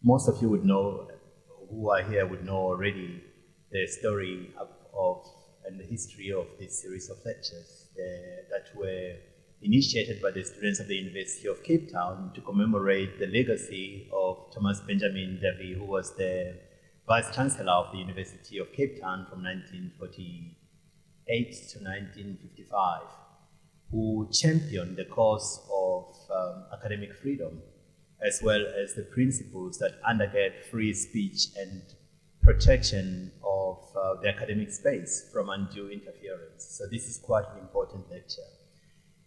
most of you would know, who are here would know already the story of and the history of this series of lectures that were initiated by the students of the University of Cape Town to commemorate the legacy of Thomas Benjamin Davie, who was the Vice Chancellor of the University of Cape Town from 1948 to 1955, who championed the cause of academic freedom, as well as the principles that undergird free speech and protection of the academic space from undue interference. So this is quite an important lecture.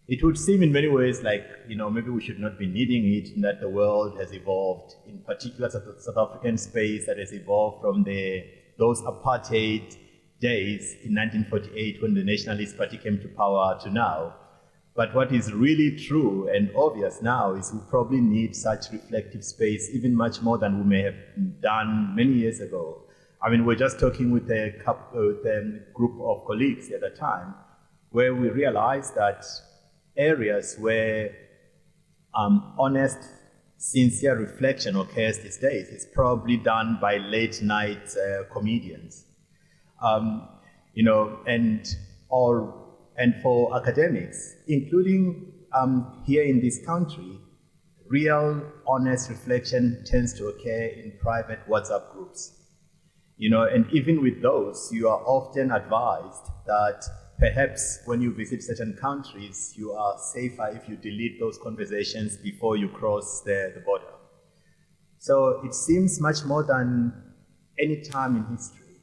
It would seem in many ways like, maybe we should not be needing it, in that the world has evolved, in particular South African space that has evolved from those apartheid days in 1948 when the Nationalist Party came to power to now. But what is really true and obvious now is we probably need such reflective space even much more than we may have done many years ago. I mean, we're just talking with a group of colleagues at the time, where we realized that areas where honest, sincere reflection occurs these days is probably done by late night comedians, and for academics, including here in this country, real, honest reflection tends to occur in private WhatsApp groups. And even with those, you are often advised that perhaps when you visit certain countries, you are safer if you delete those conversations before you cross the border. So it seems much more than any time in history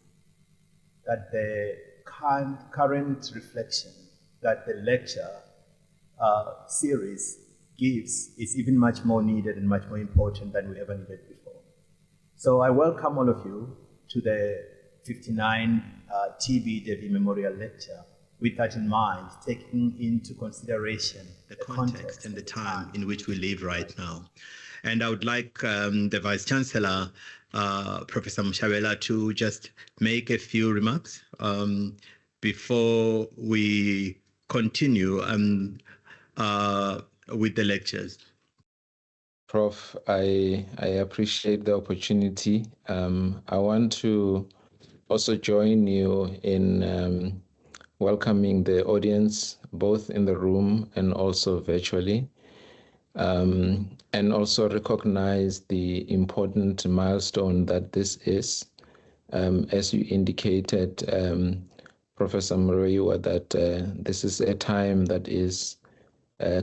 that the current reflection that the lecture series gives is even much more needed and much more important than we ever needed before. So I welcome all of you to the 59 TB Davie Memorial Lecture, with that in mind, taking into consideration the context and the time in which we live right now. And I would like the Vice Chancellor, Professor Mshabela, to just make a few remarks before we continue with the lectures. Prof, I appreciate the opportunity. I want to also join you in welcoming the audience, both in the room and also virtually, and also recognize the important milestone that this is. As you indicated, Professor Muriwa, that this is a time that is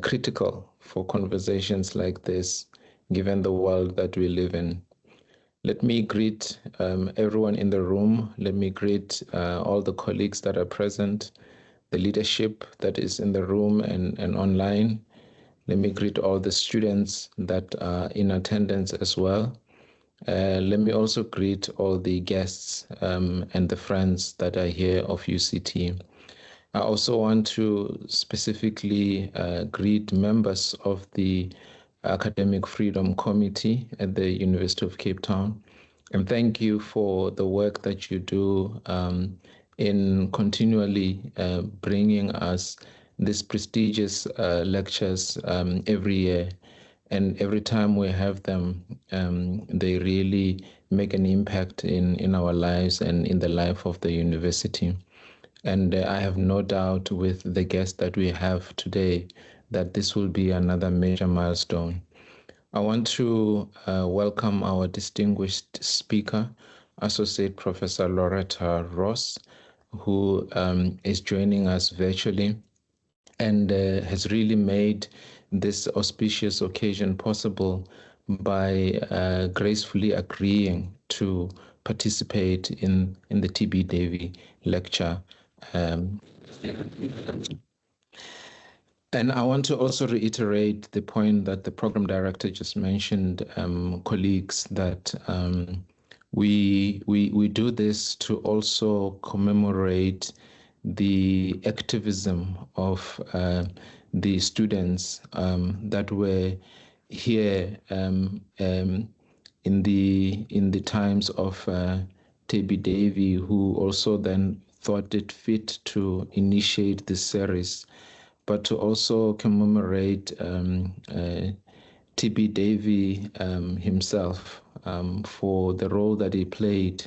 critical for conversations like this, given the world that we live in. Let me greet everyone in the room. Let me greet all the colleagues that are present, the leadership that is in the room and online. Let me greet all the students that are in attendance as well. Let me also greet all the guests and the friends that are here of UCT. I also want to specifically greet members of the Academic Freedom Committee at the University of Cape Town, and thank you for the work that you do in continually bringing us these prestigious lectures every year. And every time we have them, they really make an impact in our lives and in the life of the university. And I have no doubt with the guest that we have today that this will be another major milestone. I want to welcome our distinguished speaker, Associate Professor Loretta Ross, who is joining us virtually and has really made this auspicious occasion possible by gracefully agreeing to participate in the TB Davie Lecture. And I want to also reiterate the point that the program director just mentioned, colleagues, that we do this to also commemorate the activism of the students that were here in the times of TB Davie, who also then thought it fit to initiate this series, but to also commemorate TB Davie himself for the role that he played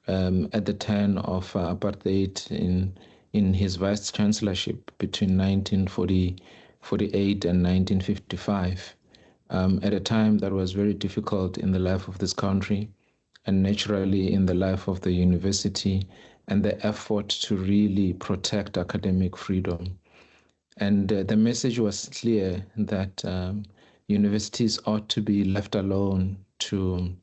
at the turn of apartheid in his vice chancellorship between 1948 and 1955, at a time that was very difficult in the life of this country and naturally in the life of the university, and the effort to really protect academic freedom. And the message was clear that universities ought to be left alone to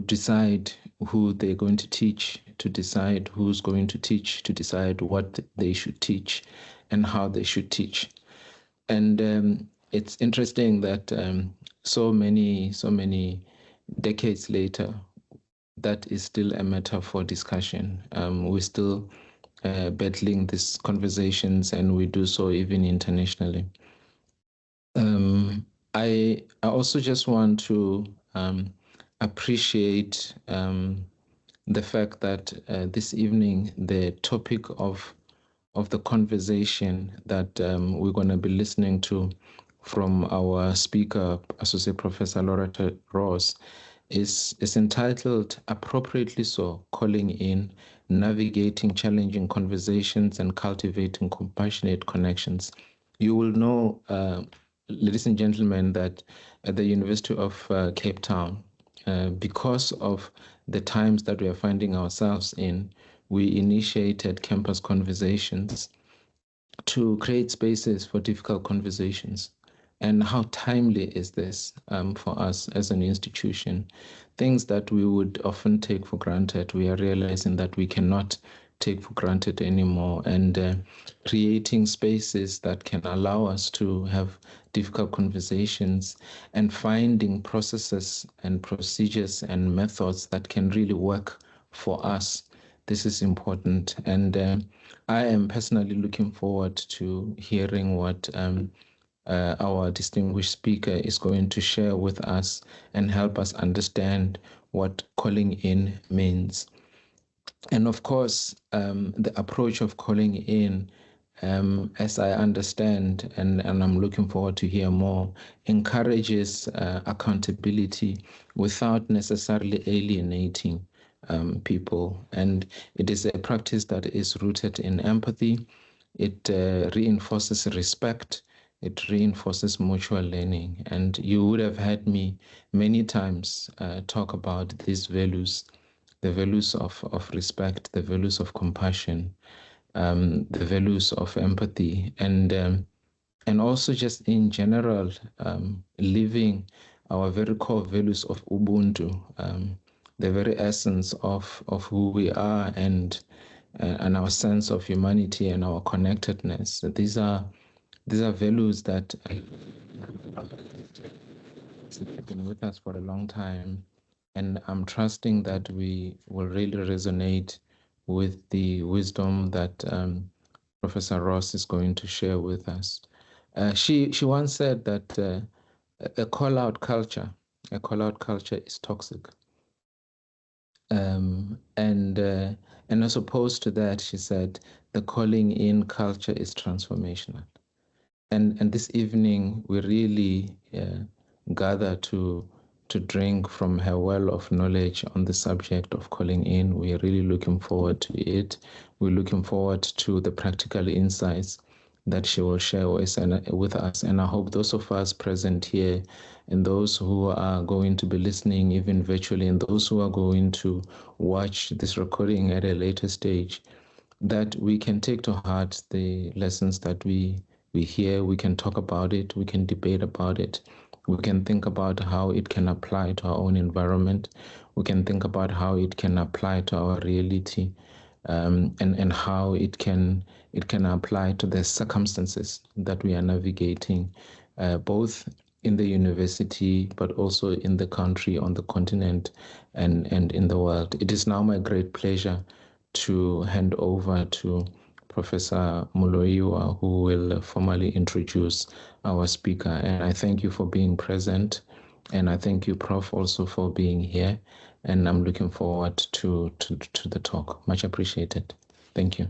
decide who they're going to teach, to decide who's going to teach, to decide what they should teach and how they should teach. And it's interesting that so many decades later, that is still a matter for discussion. We're still battling these conversations, and we do so even internationally. I also just want to appreciate the fact that this evening the topic of the conversation that we're going to be listening to from our speaker, Associate Professor Loretta Ross, is entitled, appropriately so, Calling In, Navigating Challenging Conversations and Cultivating Compassionate Connections. You will know, ladies and gentlemen, that at the University of Cape Town, because of the times that we are finding ourselves in, we initiated campus conversations to create spaces for difficult conversations. And how timely is this for us as an institution? Things that we would often take for granted, we are realizing that we cannot take for granted anymore, and creating spaces that can allow us to have difficult conversations and finding processes and procedures and methods that can really work for us. This is important, and I am personally looking forward to hearing what our distinguished speaker is going to share with us and help us understand what calling in means. And of course, the approach of calling in, as I understand, and I'm looking forward to hear more, encourages accountability without necessarily alienating people. And it is a practice that is rooted in empathy. It reinforces respect. It reinforces mutual learning. And you would have heard me many times talk about these values, the values of respect, the values of compassion, the values of empathy, and also just in general, living our very core values of Ubuntu, the very essence of who we are, and our sense of humanity and our connectedness. These are values that have been with us for a long time, and I'm trusting that we will really resonate with the wisdom that Professor Ross is going to share with us. She once said that a call-out culture is toxic. And as opposed to that, she said, the calling in culture is transformational. And this evening, we really gather to drink from her well of knowledge on the subject of calling in. We're really looking forward to it. We're looking forward to the practical insights that she will share with us. And I hope those of us present here and those who are going to be listening even virtually and those who are going to watch this recording at a later stage, that we can take to heart the lessons that we hear. We can talk about it. We can debate about it. We can think about how it can apply to our own environment. We can think about how it can apply to our reality, and how it can apply to the circumstances that we are navigating, both in the university, but also in the country, on the continent, and in the world. It is now my great pleasure to hand over to Professor Muloiwa, who will formally introduce our speaker. And I thank you for being present. And I thank you, Prof, also for being here. And I'm looking forward to the talk. Much appreciated. Thank you.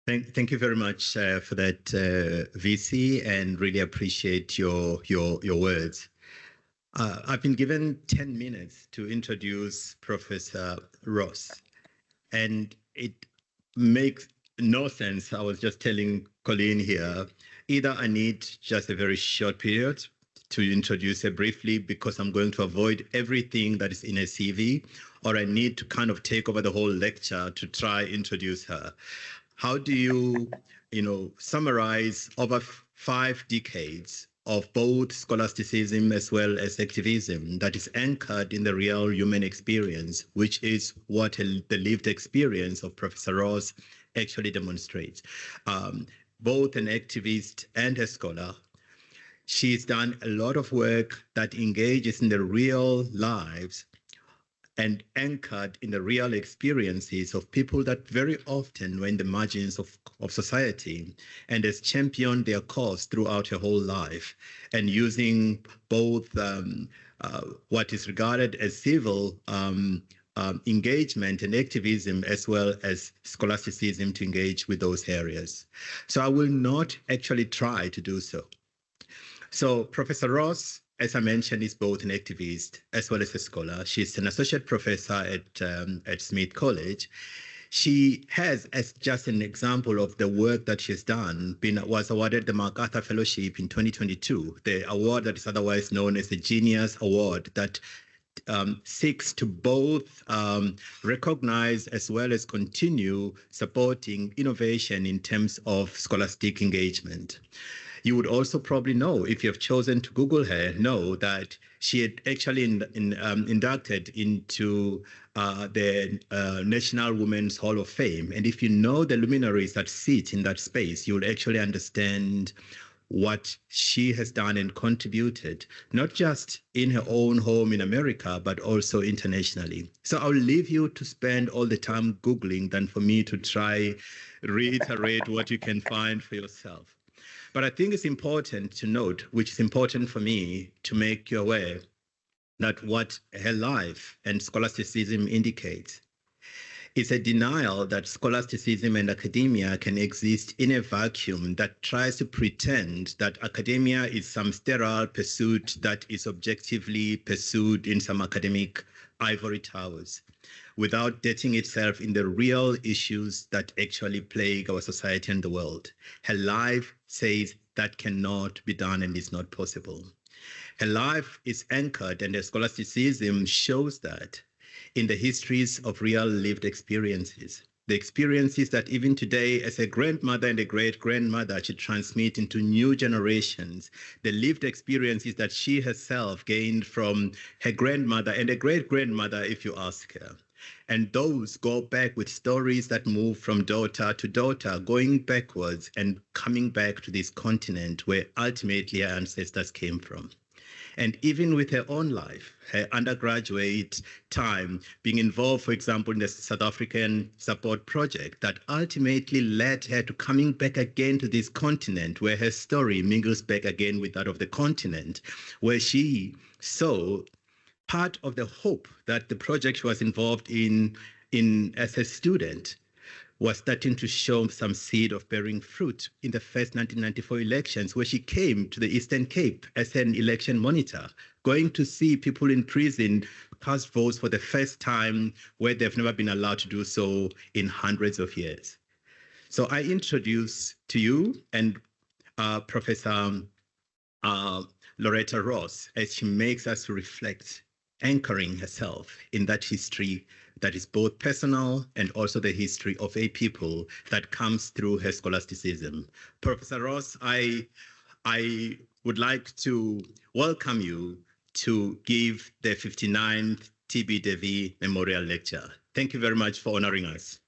Thank you very much for that, VC, and really appreciate your words. I've been given 10 minutes to introduce Professor Ross, and it makes no sense. I was just telling Colleen here, either I need just a very short period to introduce her briefly because I'm going to avoid everything that is in a CV, or I need to kind of take over the whole lecture to try introduce her. How do you, summarize over 5 decades of both scholasticism as well as activism that is anchored in the real human experience, which is what the lived experience of Professor Ross actually demonstrates. Both an activist and a scholar, she's done a lot of work that engages in the real lives and anchored in the real experiences of people that very often were in the margins of society, and has championed their cause throughout her whole life, and using both what is regarded as civil engagement and activism as well as scholasticism to engage with those areas. So I will not actually try to do so. So Professor Ross, as I mentioned, is both an activist as well as a scholar. She's an associate professor at Smith College. She has, as just an example of the work that she's done, was awarded the MacArthur Fellowship in 2022, the award that is otherwise known as the Genius Award that seeks to both recognize as well as continue supporting innovation in terms of scholastic engagement. You would also probably know, if you have chosen to Google her, know that she had actually inducted into the National Women's Hall of Fame. And if you know the luminaries that sit in that space, you'll actually understand what she has done and contributed, not just in her own home in America, but also internationally. So I'll leave you to spend all the time Googling than for me to try reiterate what you can find for yourself. But I think it's important to note, which is important for me to make you aware, that what her life and scholasticism indicates is a denial that scholasticism and academia can exist in a vacuum that tries to pretend that academia is some sterile pursuit that is objectively pursued in some academic ivory towers, without dating itself in the real issues that actually plague our society and the world. Her life says that cannot be done and is not possible. Her life is anchored, and her scholasticism shows that, in the histories of real lived experiences, the experiences that even today, as a grandmother and a great-grandmother, she transmit into new generations, the lived experiences that she herself gained from her grandmother and a great-grandmother, if you ask her. And those go back with stories that move from daughter to daughter, going backwards and coming back to this continent where ultimately our ancestors came from. And even with her own life, her undergraduate time, being involved, for example, in the South African support project that ultimately led her to coming back again to this continent, where her story mingles back again with that of the continent, where she saw part of the hope that the project she was involved in as a student was starting to show some seed of bearing fruit in the first 1994 elections, where she came to the Eastern Cape as an election monitor, going to see people in prison cast votes for the first time, where they've never been allowed to do so in hundreds of years. So I introduce to you and Professor Loretta Ross as she makes us reflect, anchoring herself in that history that is both personal and also the history of a people that comes through her scholasticism. Professor Ross, I would like to welcome you to give the 59th TB Davie Memorial Lecture. Thank you very much for honoring us.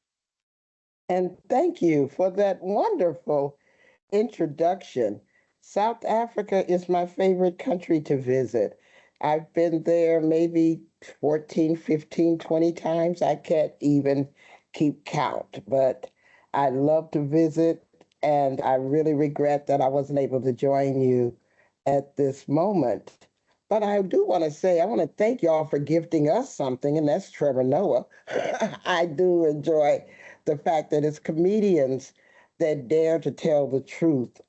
And thank you for that wonderful introduction. South Africa is my favorite country to visit. I've been there maybe 14, 15, 20 times. I can't even keep count, but I love to visit, and I really regret that I wasn't able to join you at this moment. But I do want to say, I want to thank y'all for gifting us something, and that's Trevor Noah. I do enjoy the fact that it's comedians that dare to tell the truth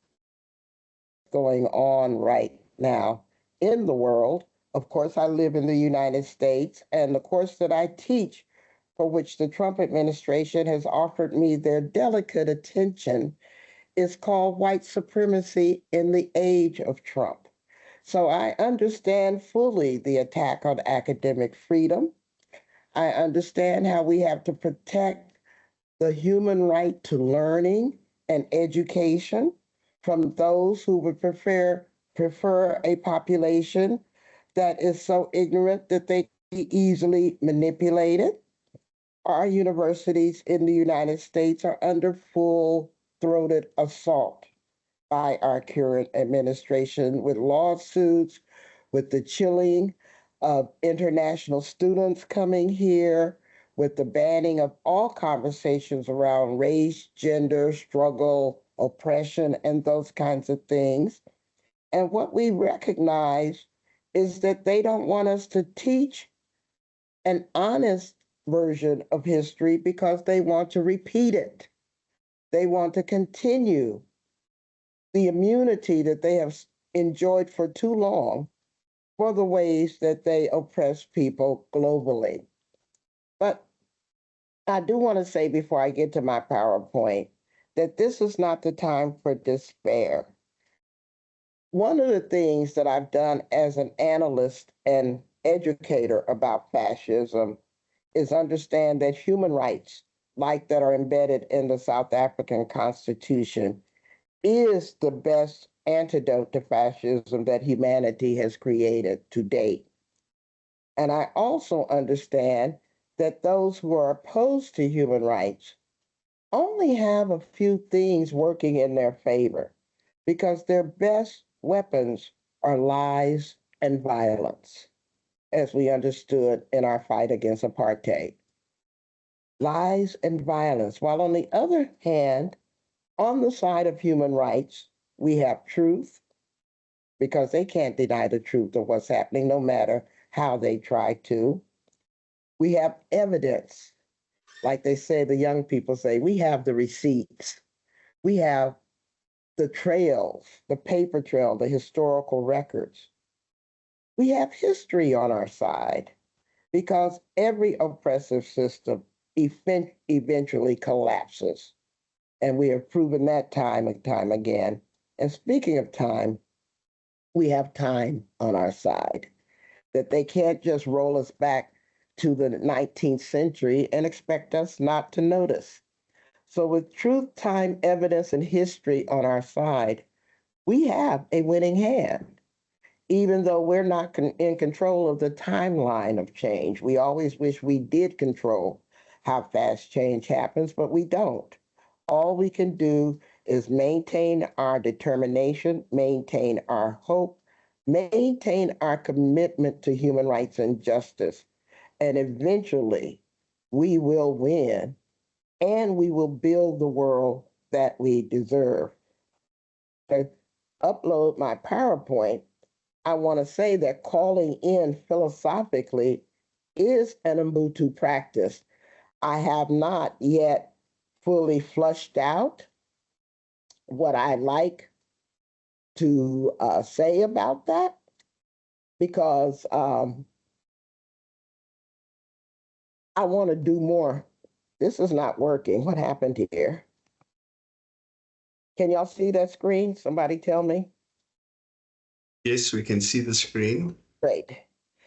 going on right now in the world. Of course, I live in the United States, and the course that I teach, for which the Trump administration has offered me their delicate attention, is called White Supremacy in the Age of Trump. So I understand fully the attack on academic freedom. I understand how we have to protect the human right to learning and education from those who would prefer a population that is so ignorant that they can be easily manipulated. Our universities in the United States are under full-throated assault by our current administration with lawsuits, with the chilling of international students coming here, with the banning of all conversations around race, gender, struggle, oppression, and those kinds of things. And what we recognize is that they don't want us to teach an honest version of history because they want to repeat it. They want to continue the immunity that they have enjoyed for too long for the ways that they oppress people globally. But I do want to say before I get to my PowerPoint that this is not the time for despair. One of the things that I've done as an analyst and educator about fascism is understand that human rights, like that are embedded in the South African Constitution, is the best antidote to fascism that humanity has created to date. And I also understand that those who are opposed to human rights only have a few things working in their favor because their best weapons are lies and violence, as we understood in our fight against apartheid. Lies and violence, while on the other hand, on the side of human rights, we have truth because they can't deny the truth of what's happening, no matter how they try to. We have evidence. Like they say, the young people say, we have the receipts. We have the trails, the paper trail, the historical records. We have history on our side because every oppressive system eventually collapses. And we have proven that time and time again. And speaking of time, we have time on our side, that they can't just roll us back to the 19th century and expect us not to notice. So with truth, time, evidence, and history on our side, we have a winning hand. Even though we're not in control of the timeline of change, we always wish we did control how fast change happens, but we don't. All we can do is maintain our determination, maintain our hope, maintain our commitment to human rights and justice, and eventually we will win and we will build the world that we deserve. To upload my PowerPoint, I want to say that calling in philosophically is an Ubuntu practice. I have not yet fully flushed out what I like to say about that because I want to do more. This is not working. What happened here? Can y'all see that screen? Somebody tell me. Yes, we can see the screen. Great.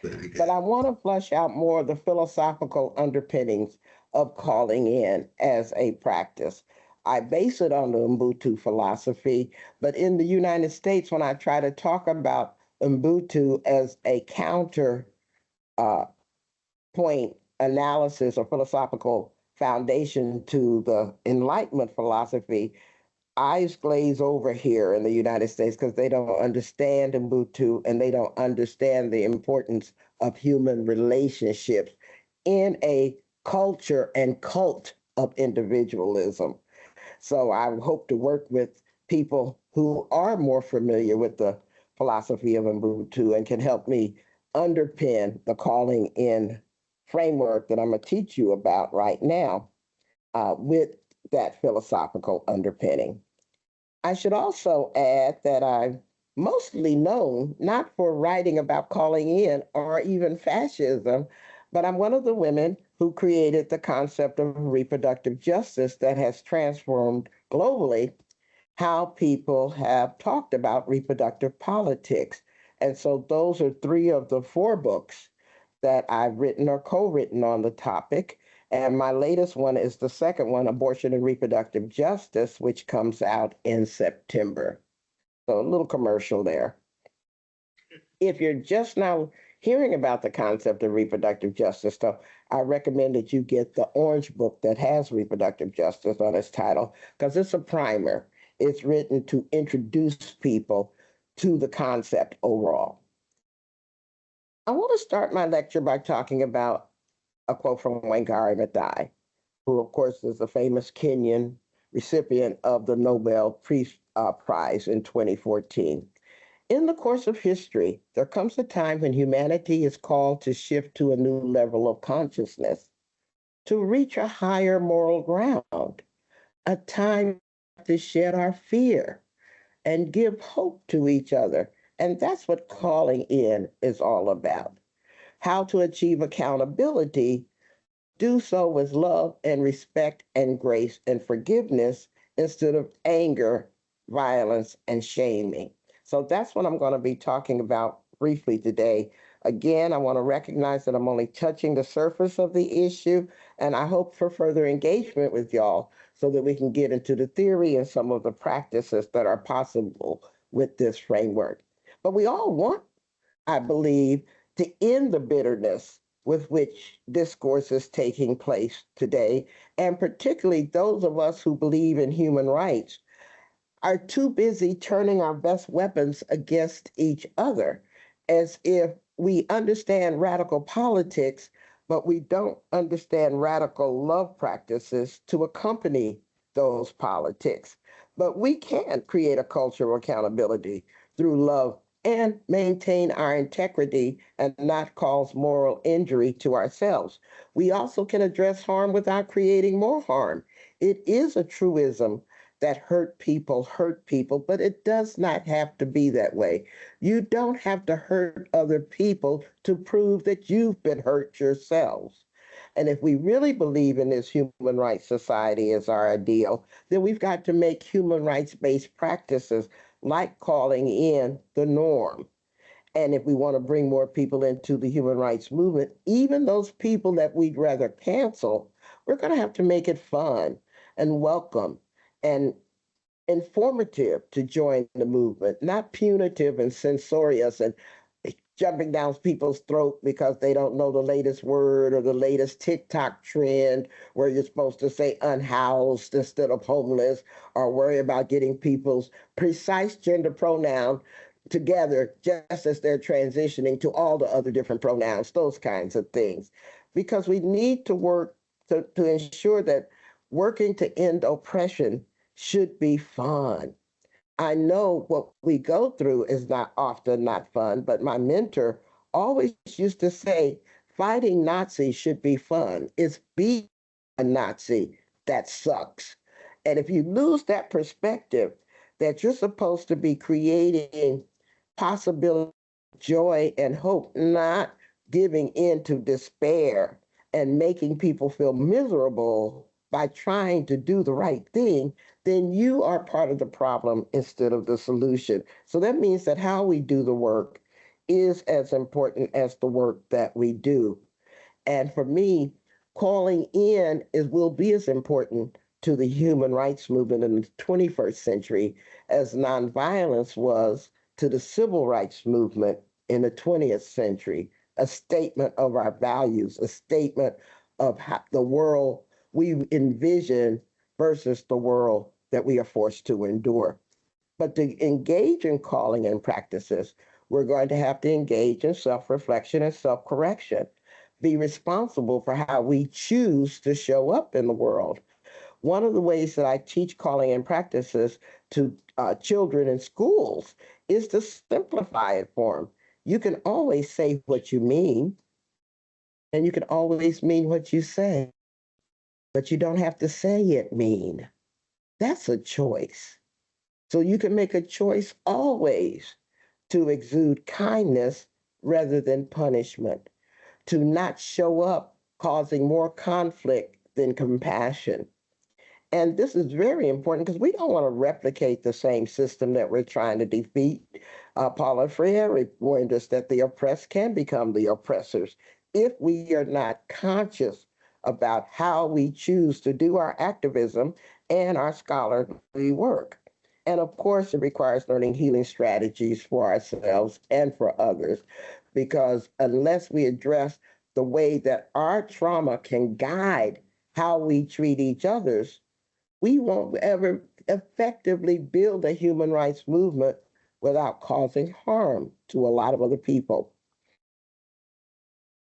But I want to flush out more of the philosophical underpinnings of calling in as a practice. I base it on the Ubuntu philosophy, but in the United States, when I try to talk about Ubuntu as a counter point analysis or philosophical foundation to the Enlightenment philosophy, eyes glaze over here in the United States because they don't understand Ubuntu and they don't understand the importance of human relationships in a culture and cult of individualism. So I hope to work with people who are more familiar with the philosophy of Ubuntu and can help me underpin the calling in framework that I'm going to teach you about right now with that philosophical underpinning. I should also add that I'm mostly known not for writing about calling in or even fascism, but I'm one of the women who created the concept of reproductive justice that has transformed globally how people have talked about reproductive politics. And so those are three of the four books that I've written or co written on the topic. And my latest one is the second one, Abortion and Reproductive Justice, which comes out in September. So a little commercial there. If you're just now hearing about the concept of reproductive justice, though, I recommend that you get the orange book that has reproductive justice on its title, because it's a primer. It's written to introduce people to the concept overall. I want to start my lecture by talking about a quote from Wangari Maathai, who, of course, is a famous Kenyan recipient of the Nobel Peace Prize in 2014. In the course of history, there comes a time when humanity is called to shift to a new level of consciousness, to reach a higher moral ground, a time to shed our fear and give hope to each other. And that's what calling in is all about. How to achieve accountability, do so with love and respect and grace and forgiveness instead of anger, violence, and shaming. So that's what I'm going to be talking about briefly today. Again, I want to recognize that I'm only touching the surface of the issue, and I hope for further engagement with y'all so that we can get into the theory and some of the practices that are possible with this framework. But we all want, I believe, to end the bitterness with which discourse is taking place today, and particularly those of us who believe in human rights are too busy turning our best weapons against each other, as if we understand radical politics, but we don't understand radical love practices to accompany those politics. But we can create a culture of accountability through love and maintain our integrity and not cause moral injury to ourselves. We also can address harm without creating more harm. It is a truism that hurt people, but it does not have to be that way. You don't have to hurt other people to prove that you've been hurt yourselves. And if we really believe in this human rights society as our ideal, then we've got to make human rights based practices like calling in the norm. And if we want to bring more people into the human rights movement, even those people that we'd rather cancel, we're going to have to make it fun and welcome and informative to join the movement, not punitive and censorious and jumping down people's throat because they don't know the latest word or the latest TikTok trend where you're supposed to say unhoused instead of homeless, or worry about getting people's precise gender pronoun together just as they're transitioning to all the other different pronouns, those kinds of things. Because we need to work to ensure that working to end oppression should be fun. I know what we go through is not often not fun, but my mentor always used to say, fighting Nazis should be fun. It's being a Nazi that sucks. And if you lose that perspective, that you're supposed to be creating possibility, joy, and hope, not giving in to despair and making people feel miserable by trying to do the right thing, then you are part of the problem instead of the solution. So that means that how we do the work is as important as the work that we do. And for me, calling in will be as important to the human rights movement in the 21st century as nonviolence was to the civil rights movement in the 20th century. A statement of our values, a statement of how the world we envision versus the world that we are forced to endure. But to engage in calling and practices, we're going to have to engage in self reflection and self correction, be responsible for how we choose to show up in the world. One of the ways that I teach calling and practices to children in schools is to simplify it for them. You can always say what you mean, and you can always mean what you say. but you don't have to say it mean. That's a choice. So you can make a choice always to exude kindness rather than punishment, to not show up causing more conflict than compassion. And this is very important because we don't want to replicate the same system that we're trying to defeat. Paula Freire warned us that the oppressed can become the oppressors if we are not conscious about how we choose to do our activism and our scholarly work. And of course, it requires learning healing strategies for ourselves and for others, because unless we address the way that our trauma can guide how we treat each other's, we won't ever effectively build a human rights movement without causing harm to a lot of other people.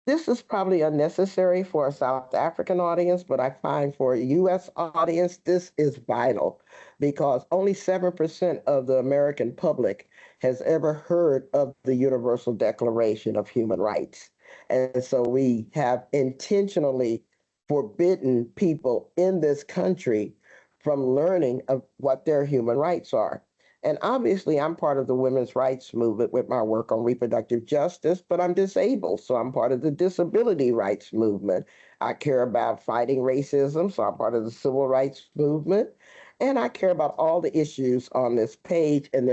This is probably unnecessary for a South African audience, but I find for a US audience, this is vital because only 7% of the American public has ever heard of the Universal Declaration of Human Rights. And so we have intentionally forbidden people in this country from learning of what their human rights are. And obviously, I'm part of the women's rights movement with my work on reproductive justice, but I'm disabled, so I'm part of the disability rights movement. I care about fighting racism, so I'm part of the civil rights movement. And I care about all the issues on this page. And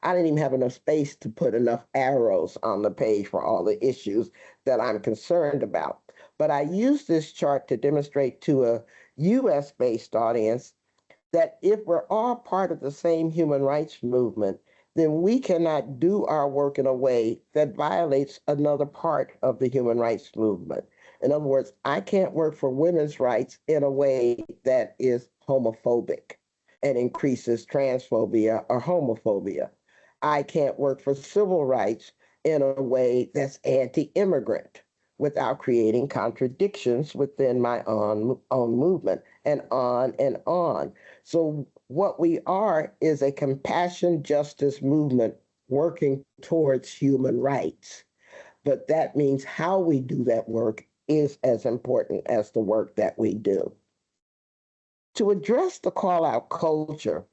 I didn't even have enough space to put enough arrows on the page for all the issues that I'm concerned about. But I use this chart to demonstrate to a US based audience that if we're all part of the same human rights movement, then we cannot do our work in a way that violates another part of the human rights movement. In other words, I can't work for women's rights in a way that is homophobic and increases transphobia or homophobia. I can't work for civil rights in a way that's anti-immigrant without creating contradictions within my own movement, and on and on. So what we are is a compassion justice movement working towards human rights. But that means how we do that work is as important as the work that we do. To address the call out culture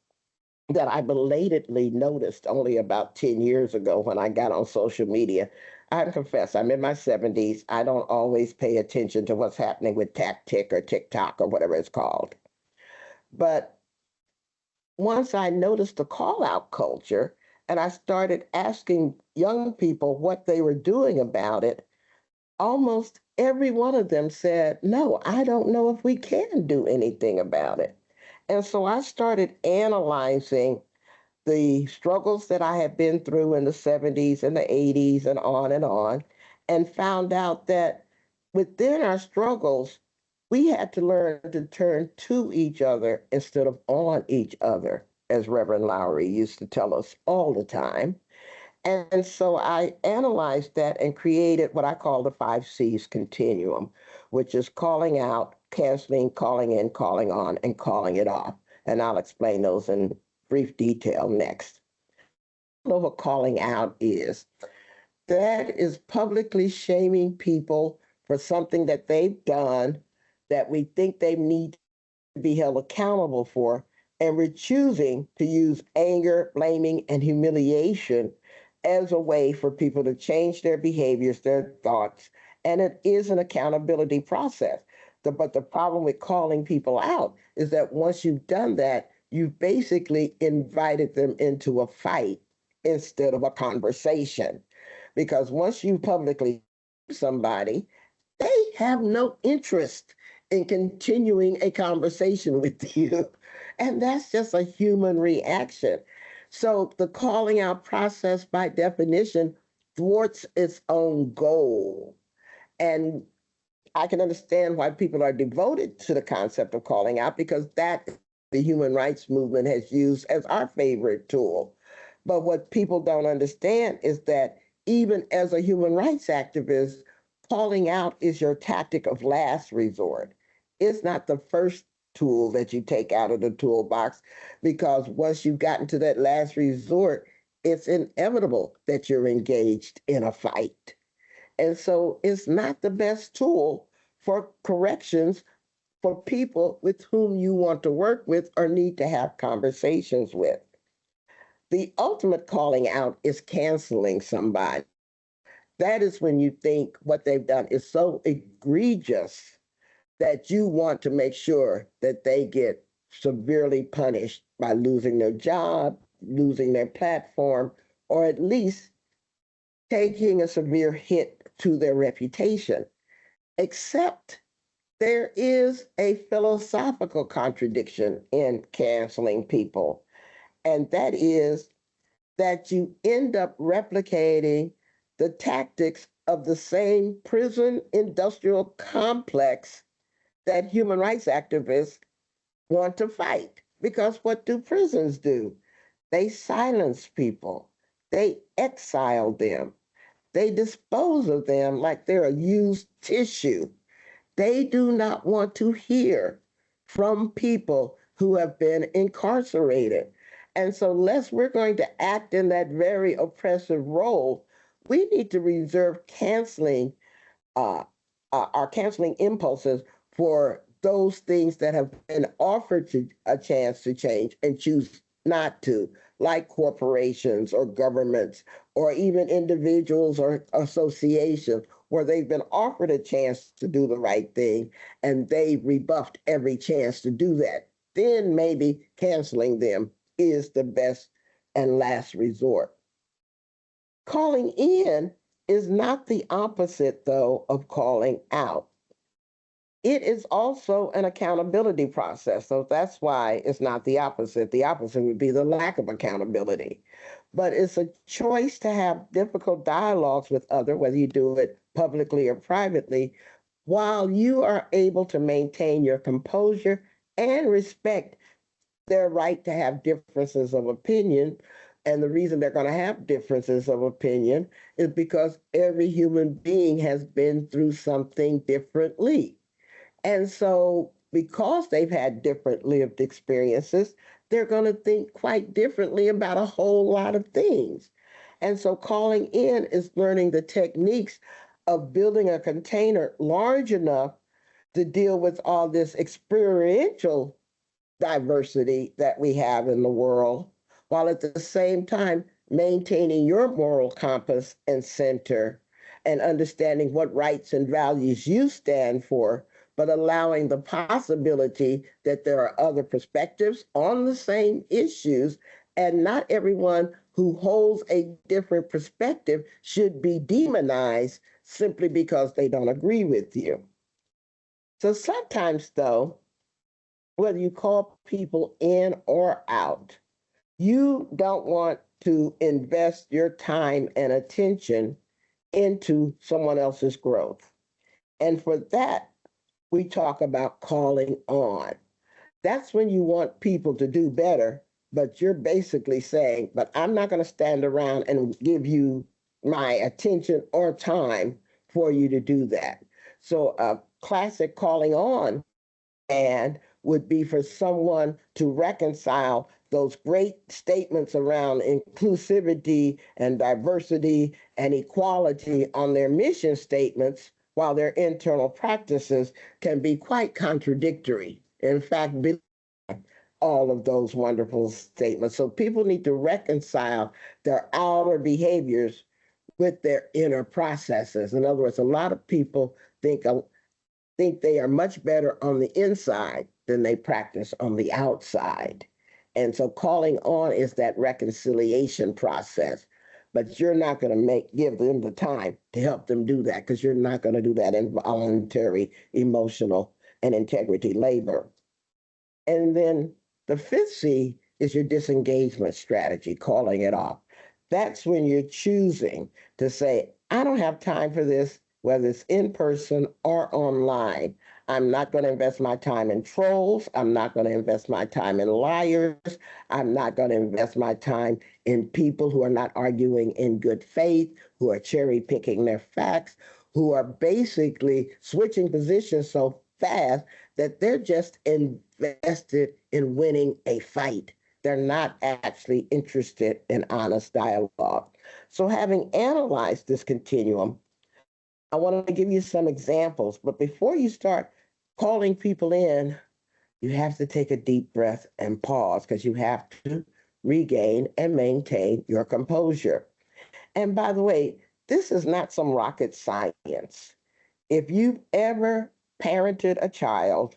that I belatedly noticed only about 10 years ago when I got on social media, I confess, I'm in my 70s. I don't always pay attention to what's happening with tactic or TikTok or whatever it's called. But once I noticed the call out culture and I started asking young people what they were doing about it, almost every one of them said, no, I don't know if we can do anything about it. And so I started analyzing the struggles that I had been through in the 70s and the 80s and found out that within our struggles, we had to learn to turn to each other instead of on each other, as Reverend Lowry used to tell us all the time. And so I analyzed that and created what I call the 5 C's continuum, which is calling out, canceling, calling in, calling on, and calling it off. And I'll explain those in brief detail next. I don't know what calling out is. That is publicly shaming people for something that they've done that we think they need to be held accountable for, and we're choosing to use anger, blaming, and humiliation as a way for people to change their behaviors, their thoughts, and it is an accountability process. But the problem with calling people out is that once you've done that, you've basically invited them into a fight instead of a conversation. Because once you publicly somebody, they have no interest in continuing a conversation with you. And that's just a human reaction. So the calling out process, by definition, thwarts its own goal. And I can understand why people are devoted to the concept of calling out, because that the human rights movement has used as our favorite tool. But what people don't understand is that even as a human rights activist, calling out is your tactic of last resort. It's not the first tool that you take out of the toolbox, because once you've gotten to that last resort, it's inevitable that you're engaged in a fight. And so it's not the best tool for corrections for people with whom you want to work with or need to have conversations with. The ultimate calling out is canceling somebody. That is when you think what they've done is so egregious that you want to make sure that they get severely punished by losing their job, losing their platform, or at least taking a severe hit to their reputation. Except there is a philosophical contradiction in canceling people, and that is that you end up replicating the tactics of the same prison industrial complex that human rights activists want to fight. Because what do prisons do? They silence people, they exile them, they dispose of them like they're a used tissue. They do not want to hear from people who have been incarcerated. And so, unless we're going to act in that very oppressive role, we need to reserve uh, our canceling impulses for those things that have been offered to a chance to change and choose not to, like corporations or governments or even individuals or associations where they've been offered a chance to do the right thing and they rebuffed every chance to do that. Then maybe canceling them is the best and last resort. Calling in is not the opposite, though, of calling out. It is also an accountability process. So that's why it's not the opposite. The opposite would be the lack of accountability. But it's a choice to have difficult dialogues with others, whether you do it publicly or privately, while you are able to maintain your composure and respect their right to have differences of opinion. And the reason they're going to have differences of opinion is because every human being has been through something differently. And so, because they've had different lived experiences, they're going to think quite differently about a whole lot of things. And so, calling in is learning the techniques of building a container large enough to deal with all this experiential diversity that we have in the world, while at the same time maintaining your moral compass and center and understanding what rights and values you stand for, but allowing the possibility that there are other perspectives on the same issues, and not everyone who holds a different perspective should be demonized simply because they don't agree with you. So sometimes, though, whether you call people in or out, you don't want to invest your time and attention into someone else's growth. And for that, we talk about calling on. That's when you want people to do better, but you're basically saying, but I'm not going to stand around and give you my attention or time for you to do that. So a classic calling on and would be for someone to reconcile those great statements around inclusivity and diversity and equality on their mission statements, while their internal practices can be quite contradictory. In fact, all of those wonderful statements. So people need to reconcile their outer behaviors with their inner processes. In other words, a lot of people think they are much better on the inside than they practice on the outside. And so calling on is that reconciliation process. But you're not going to give them the time to help them do that, because you're not going to do that in voluntary, emotional, and integrity labor. And then the fifth C is your disengagement strategy, calling it off. That's when you're choosing to say, I don't have time for this, whether it's in person or online. I'm not going to invest my time in trolls. I'm not going to invest my time in liars. I'm not going to invest my time in people who are not arguing in good faith, who are cherry picking their facts, who are basically switching positions so fast that they're just invested in winning a fight. They're not actually interested in honest dialogue. So, having analyzed this continuum, I want to give you some examples. But before you start calling people in, you have to take a deep breath and pause because you have to regain and maintain your composure. And by the way, this is not some rocket science. If you've ever parented a child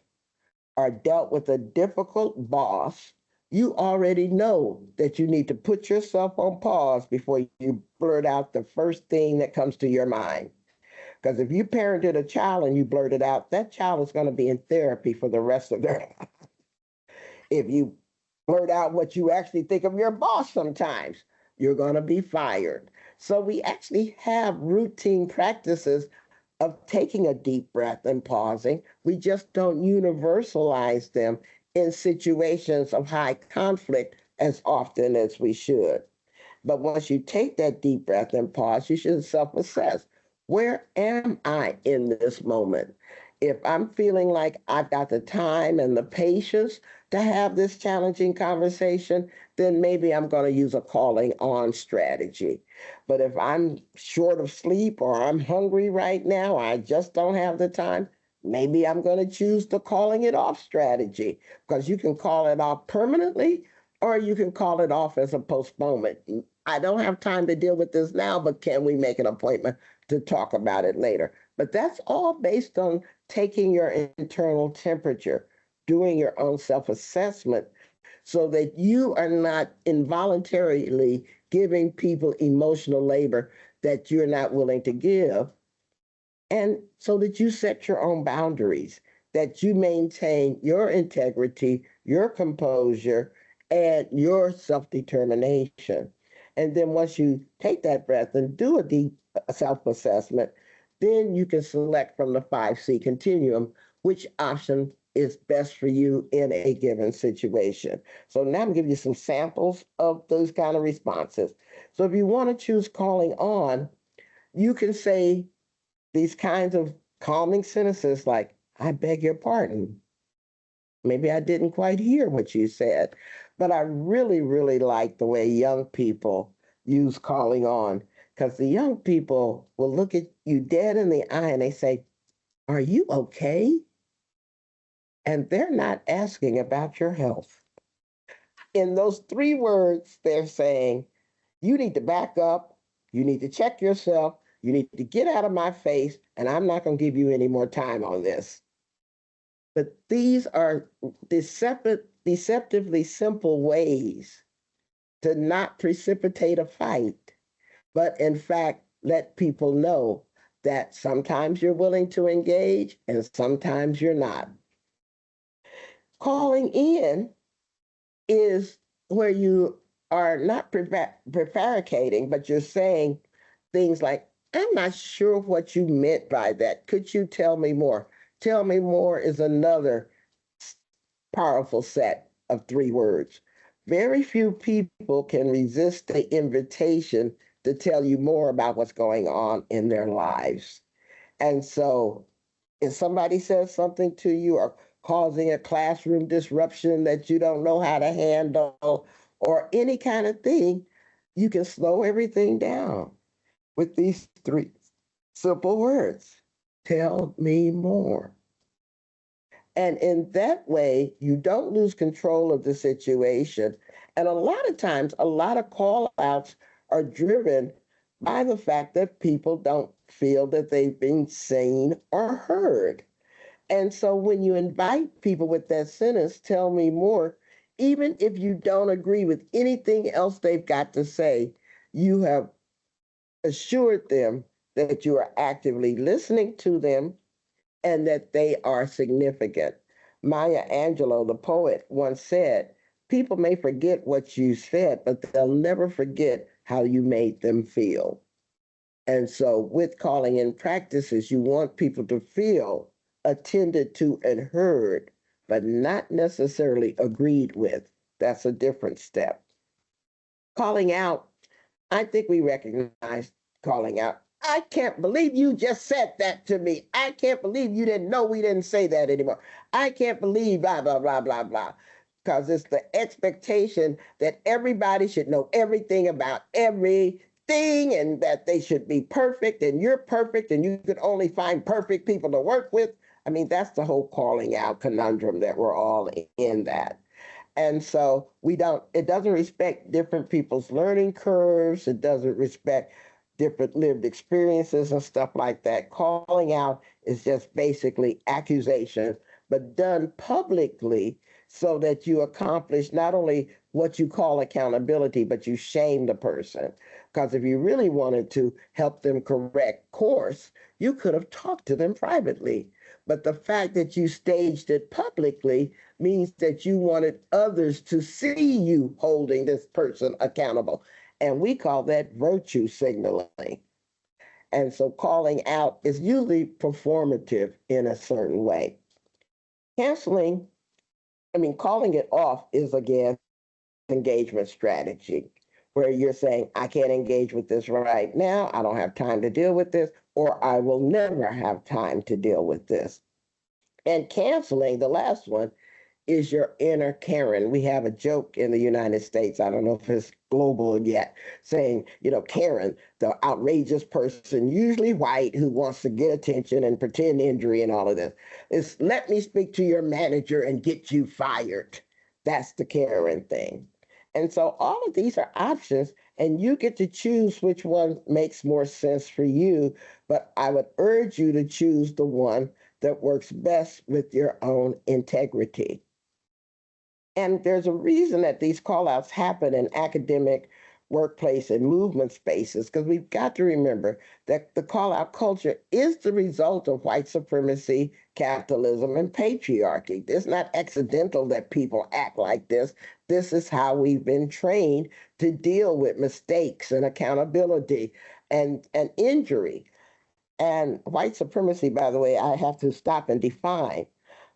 or dealt with a difficult boss, you already know that you need to put yourself on pause before you blurt out the first thing that comes to your mind. Because if you parented a child and you blurt it out, that child is going to be in therapy for the rest of their life. If you blurt out what you actually think of your boss sometimes, you're going to be fired. So we actually have routine practices of taking a deep breath and pausing. We just don't universalize them in situations of high conflict as often as we should. But once you take that deep breath and pause, you should self-assess. Where am I in this moment? If I'm feeling like I've got the time and the patience to have this challenging conversation, then maybe I'm going to use a calling on strategy. But if I'm short of sleep or I'm hungry right now, I just don't have the time, maybe I'm going to choose the calling it off strategy, because you can call it off permanently or you can call it off as a postponement. I don't have time to deal with this now, but can we make an appointment to talk about it later? But that's all based on taking your internal temperature, doing your own self-assessment so that you are not involuntarily giving people emotional labor that you're not willing to give. And so that you set your own boundaries, that you maintain your integrity, your composure, and your self-determination. And then once you take that breath and do a deep self-assessment, then you can select from the 5C continuum which option is best for you in a given situation. So now I'm gonna give you some samples of those kind of responses. So if you want to choose calling on, you can say these kinds of calming sentences like, I beg your pardon. Maybe I didn't quite hear what you said, but I really, really like the way young people use calling on, because the young people will look at you dead in the eye and they say, are you okay? And they're not asking about your health. In those 3 words, they're saying, you need to back up, you need to check yourself, you need to get out of my face, and I'm not going to give you any more time on this. But these are deceptively simple ways to not precipitate a fight, but in fact, let people know that sometimes you're willing to engage and sometimes you're not. Calling in is where you are not prevaricating, but you're saying things like, I'm not sure what you meant by that. Could you tell me more? Tell me more is another powerful set of 3 words. Very few people can resist the invitation to tell you more about what's going on in their lives. And so if somebody says something to you or causing a classroom disruption that you don't know how to handle or any kind of thing, you can slow everything down with these 3 simple words. Tell me more. And in that way, you don't lose control of the situation. And a lot of times, a lot of call outs are driven by the fact that people don't feel that they've been seen or heard. And so when you invite people with that sentence, tell me more, even if you don't agree with anything else they've got to say, you have assured them that you are actively listening to them and that they are significant. Maya Angelou, the poet, once said, people may forget what you said, but they'll never forget how you made them feel. And so with calling in practices, you want people to feel attended to and heard, but not necessarily agreed with. That's a different step. Calling out, I think we recognize calling out. I can't believe you just said that to me. I can't believe you didn't know we didn't say that anymore. I can't believe blah, blah, blah, blah, blah. Because it's the expectation that everybody should know everything about everything and that they should be perfect and you're perfect and you can only find perfect people to work with. I mean, that's the whole calling out conundrum that we're all in that. And so it doesn't respect different people's learning curves. It doesn't respect different lived experiences and stuff like that. Calling out is just basically accusation, but done publicly so that you accomplish not only what you call accountability, but you shame the person. Because if you really wanted to help them correct course, you could have talked to them privately. But the fact that you staged it publicly means that you wanted others to see you holding this person accountable. And we call that virtue signaling. And so calling out is usually performative in a certain way. Calling it off is again engagement strategy, where you're saying, I can't engage with this right now. I don't have time to deal with this, or I will never have time to deal with this. And canceling, the last one, is your inner Karen. We have a joke in the United States, I don't know if it's global yet, saying, Karen, the outrageous person, usually white, who wants to get attention and pretend injury and all of this, is let me speak to your manager and get you fired. That's the Karen thing. And so all of these are options, and you get to choose which one makes more sense for you. But I would urge you to choose the one that works best with your own integrity. And there's a reason that these callouts happen in academic, workplace, and movement spaces, because we've got to remember that the callout culture is the result of white supremacy, capitalism, and patriarchy. It's not accidental that people act like this. This is how we've been trained to deal with mistakes and accountability and injury. And white supremacy, by the way, I have to stop and define.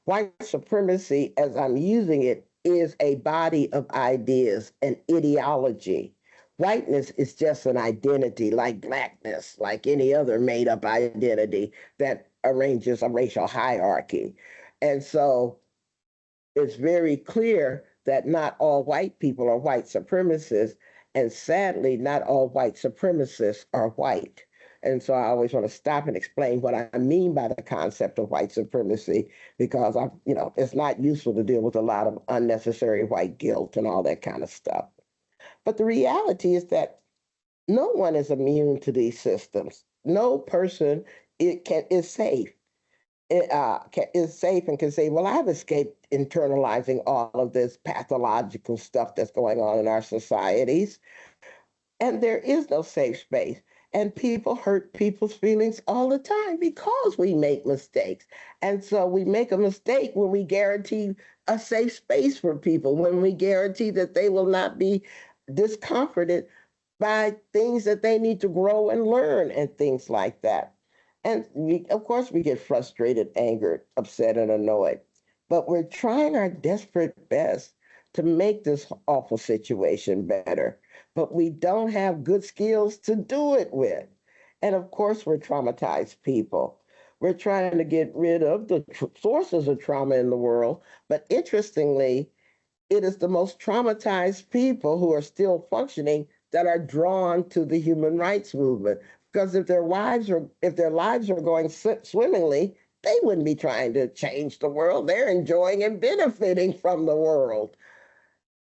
White supremacy, as I'm using it, is a body of ideas, an ideology. Whiteness is just an identity, like blackness, like any other made up identity that arranges a racial hierarchy. And so it's very clear that not all white people are white supremacists, and sadly, not all white supremacists are white. And so I always want to stop and explain what I mean by the concept of white supremacy, because it's not useful to deal with a lot of unnecessary white guilt and all that kind of stuff. But the reality is that no one is immune to these systems. No person is safe. Is safe and can say, well, I've escaped internalizing all of this pathological stuff that's going on in our societies. And there is no safe space. And people hurt people's feelings all the time because we make mistakes. And so we make a mistake when we guarantee a safe space for people, when we guarantee that they will not be discomforted by things that they need to grow and learn and things like that. And of course, we get frustrated, angered, upset, and annoyed. But we're trying our desperate best to make this awful situation better. But we don't have good skills to do it with. And of course, we're traumatized people. We're trying to get rid of the sources of trauma in the world. But interestingly, it is the most traumatized people who are still functioning that are drawn to the human rights movement. Because if their lives are going swimmingly, they wouldn't be trying to change the world. They're enjoying and benefiting from the world.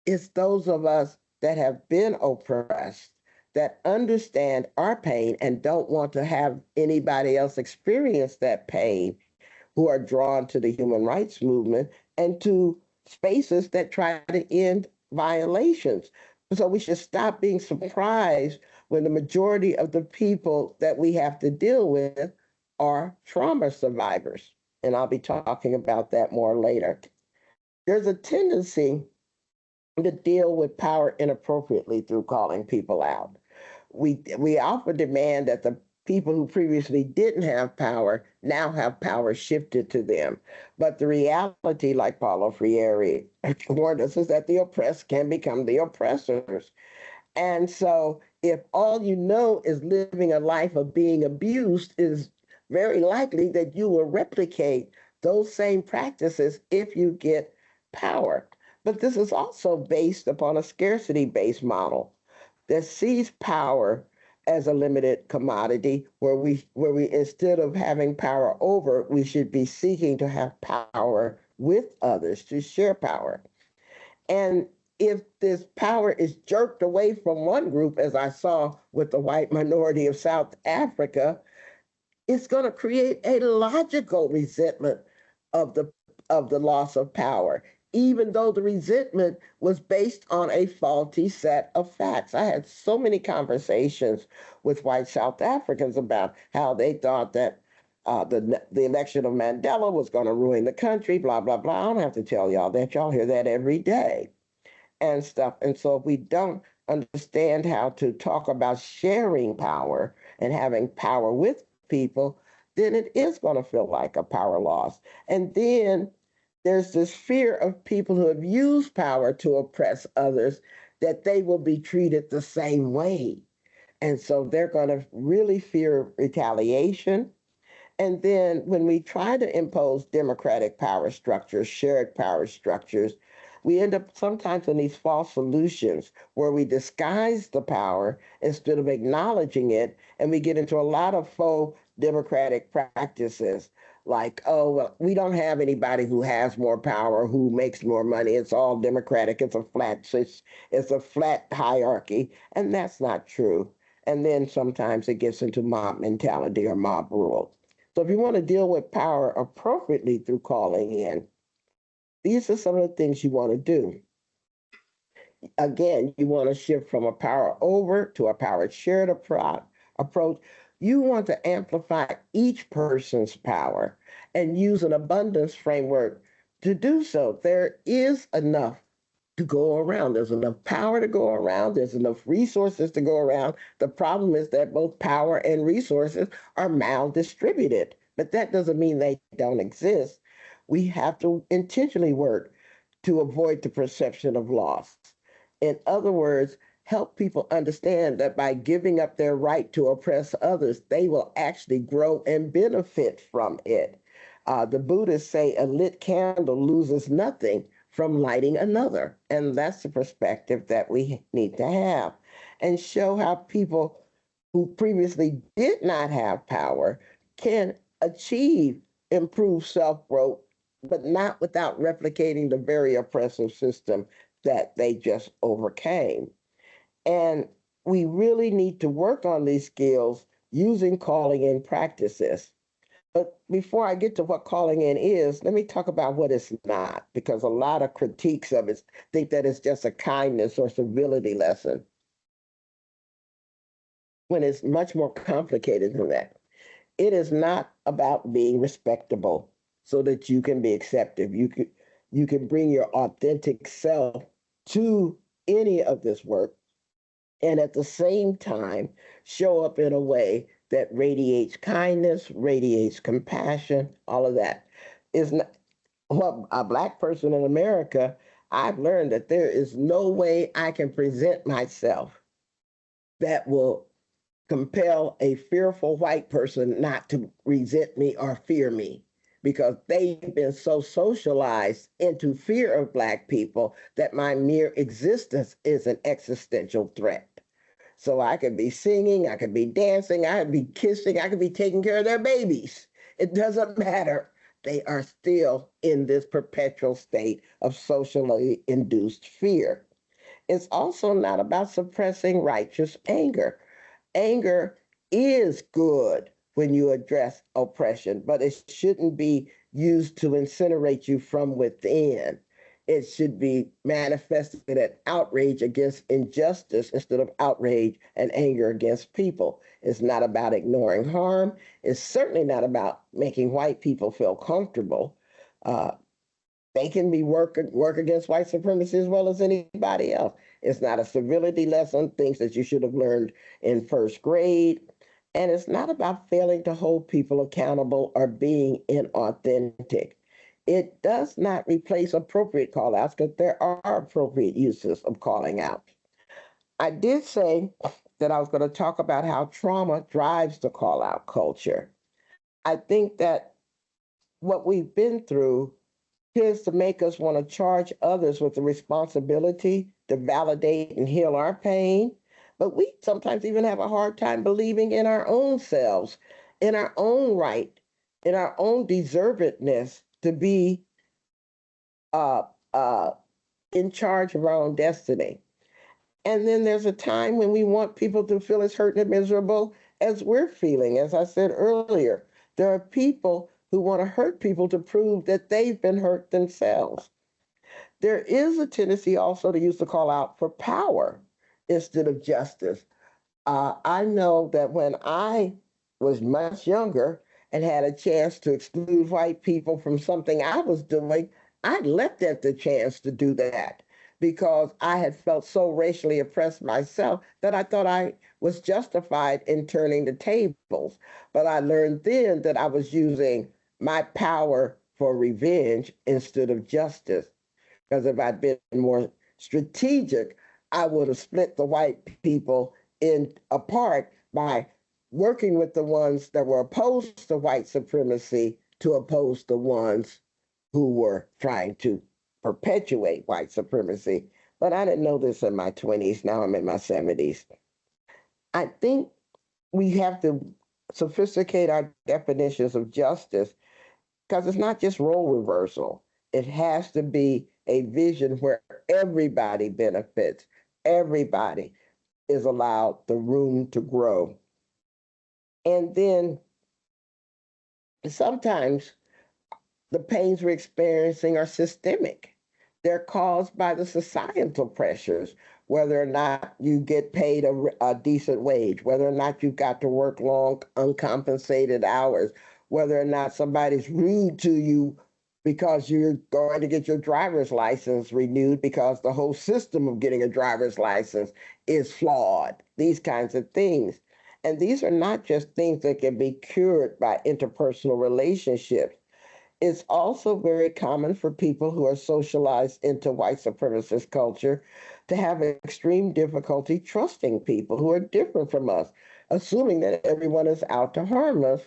It's those of us that have been oppressed, that understand our pain and don't want to have anybody else experience that pain, who are drawn to the human rights movement and to spaces that try to end violations. So we should stop being surprised when the majority of the people that we have to deal with are trauma survivors. And I'll be talking about that more later. There's a tendency to deal with power inappropriately through calling people out. We often demand that the people who previously didn't have power now have power shifted to them. But the reality, like Paulo Freire warned us, is that the oppressed can become the oppressors. And so if all you know is living a life of being abused, is very likely that you will replicate those same practices if you get power. But this is also based upon a scarcity-based model that sees power as a limited commodity where we instead of having power over, we should be seeking to have power with others, to share power. And if this power is jerked away from one group, as I saw with the white minority of South Africa, it's going to create a logical resentment of the loss of power, even though the resentment was based on a faulty set of facts. I had so many conversations with white South Africans about how they thought that the election of Mandela was going to ruin the country, blah, blah, blah. I don't have to tell y'all that. Y'all hear that every day and stuff. And so if we don't understand how to talk about sharing power and having power with people, then it is going to feel like a power loss. And then there's this fear of people who have used power to oppress others that they will be treated the same way. And so they're going to really fear retaliation. And then when we try to impose democratic power structures, shared power structures, we end up sometimes in these false solutions where we disguise the power instead of acknowledging it. And we get into a lot of faux democratic practices like, oh, well, we don't have anybody who has more power, who makes more money. It's all democratic. It's a flat hierarchy. And that's not true. And then sometimes it gets into mob mentality or mob rule. So if you want to deal with power appropriately through calling in, these are some of the things you want to do. Again, you want to shift from a power over to a power shared approach. You want to amplify each person's power and use an abundance framework to do so. There is enough to go around. There's enough power to go around. There's enough resources to go around. The problem is that both power and resources are maldistributed, but that doesn't mean they don't exist. We have to intentionally work to avoid the perception of loss. In other words, help people understand that by giving up their right to oppress others, they will actually grow and benefit from it. The Buddhists say a lit candle loses nothing from lighting another. And that's the perspective that we need to have, and show how people who previously did not have power can achieve improved self-growth, but not without replicating the very oppressive system that they just overcame. And we really need to work on these skills using calling in practices. But before I get to what calling in is, let me talk about what it's not, because a lot of critiques of it think that it's just a kindness or civility lesson, when it's much more complicated than that. It is not about being respectable so that you can be accepted. You can bring your authentic self to any of this work and at the same time show up in a way that radiates kindness, radiates compassion, all of that. Is not, well, a Black person in America, I've learned that there is no way I can present myself that will compel a fearful white person not to resent me or fear me, because they've been so socialized into fear of Black people that my mere existence is an existential threat. So I could be singing, I could be dancing, I could be kissing, I could be taking care of their babies. It doesn't matter. They are still in this perpetual state of socially induced fear. It's also not about suppressing righteous anger. Anger is good when you address oppression, but it shouldn't be used to incinerate you from within. It should be manifested at outrage against injustice instead of outrage and anger against people. It's not about ignoring harm. It's certainly not about making white people feel comfortable. They can be work against white supremacy as well as anybody else. It's not a civility lesson, things that you should have learned in first grade. And it's not about failing to hold people accountable or being inauthentic. It does not replace appropriate call outs, because there are appropriate uses of calling out. I did say that I was going to talk about how trauma drives the call out culture. I think that what we've been through tends to make us want to charge others with the responsibility to validate and heal our pain. but we sometimes even have a hard time believing in our own selves, in our own right, in our own deservedness to be uh, uh, in charge of our own destiny. And then there's a time when we want people to feel as hurt and miserable as we're feeling. As I said earlier, there are people who want to hurt people to prove that they've been hurt themselves. There is a tendency also to use the call out for power instead of justice. I know that when I was much younger and had a chance to exclude white people from something I was doing, I leapt at the chance to do that because I had felt so racially oppressed myself that I thought I was justified in turning the tables. But I learned then that I was using my power for revenge instead of justice. Because if I'd been more strategic, I would have split the white people in apart by working with the ones that were opposed to white supremacy to oppose the ones who were trying to perpetuate white supremacy. But I didn't know this in my 20s. Now I'm in my 70s. I think we have to sophisticate our definitions of justice because it's not just role reversal. It has to be a vision where everybody benefits, everybody is allowed the room to grow. And then sometimes the pains we're experiencing are systemic. They're caused by the societal pressures, whether or not you get paid a decent wage, whether or not you've got to work long, uncompensated hours, whether or not somebody's rude to you because you're going to get your driver's license renewed because the whole system of getting a driver's license is flawed, these kinds of things. And these are not just things that can be cured by interpersonal relationships. It's also very common for people who are socialized into white supremacist culture to have extreme difficulty trusting people who are different from us, assuming that everyone is out to harm us.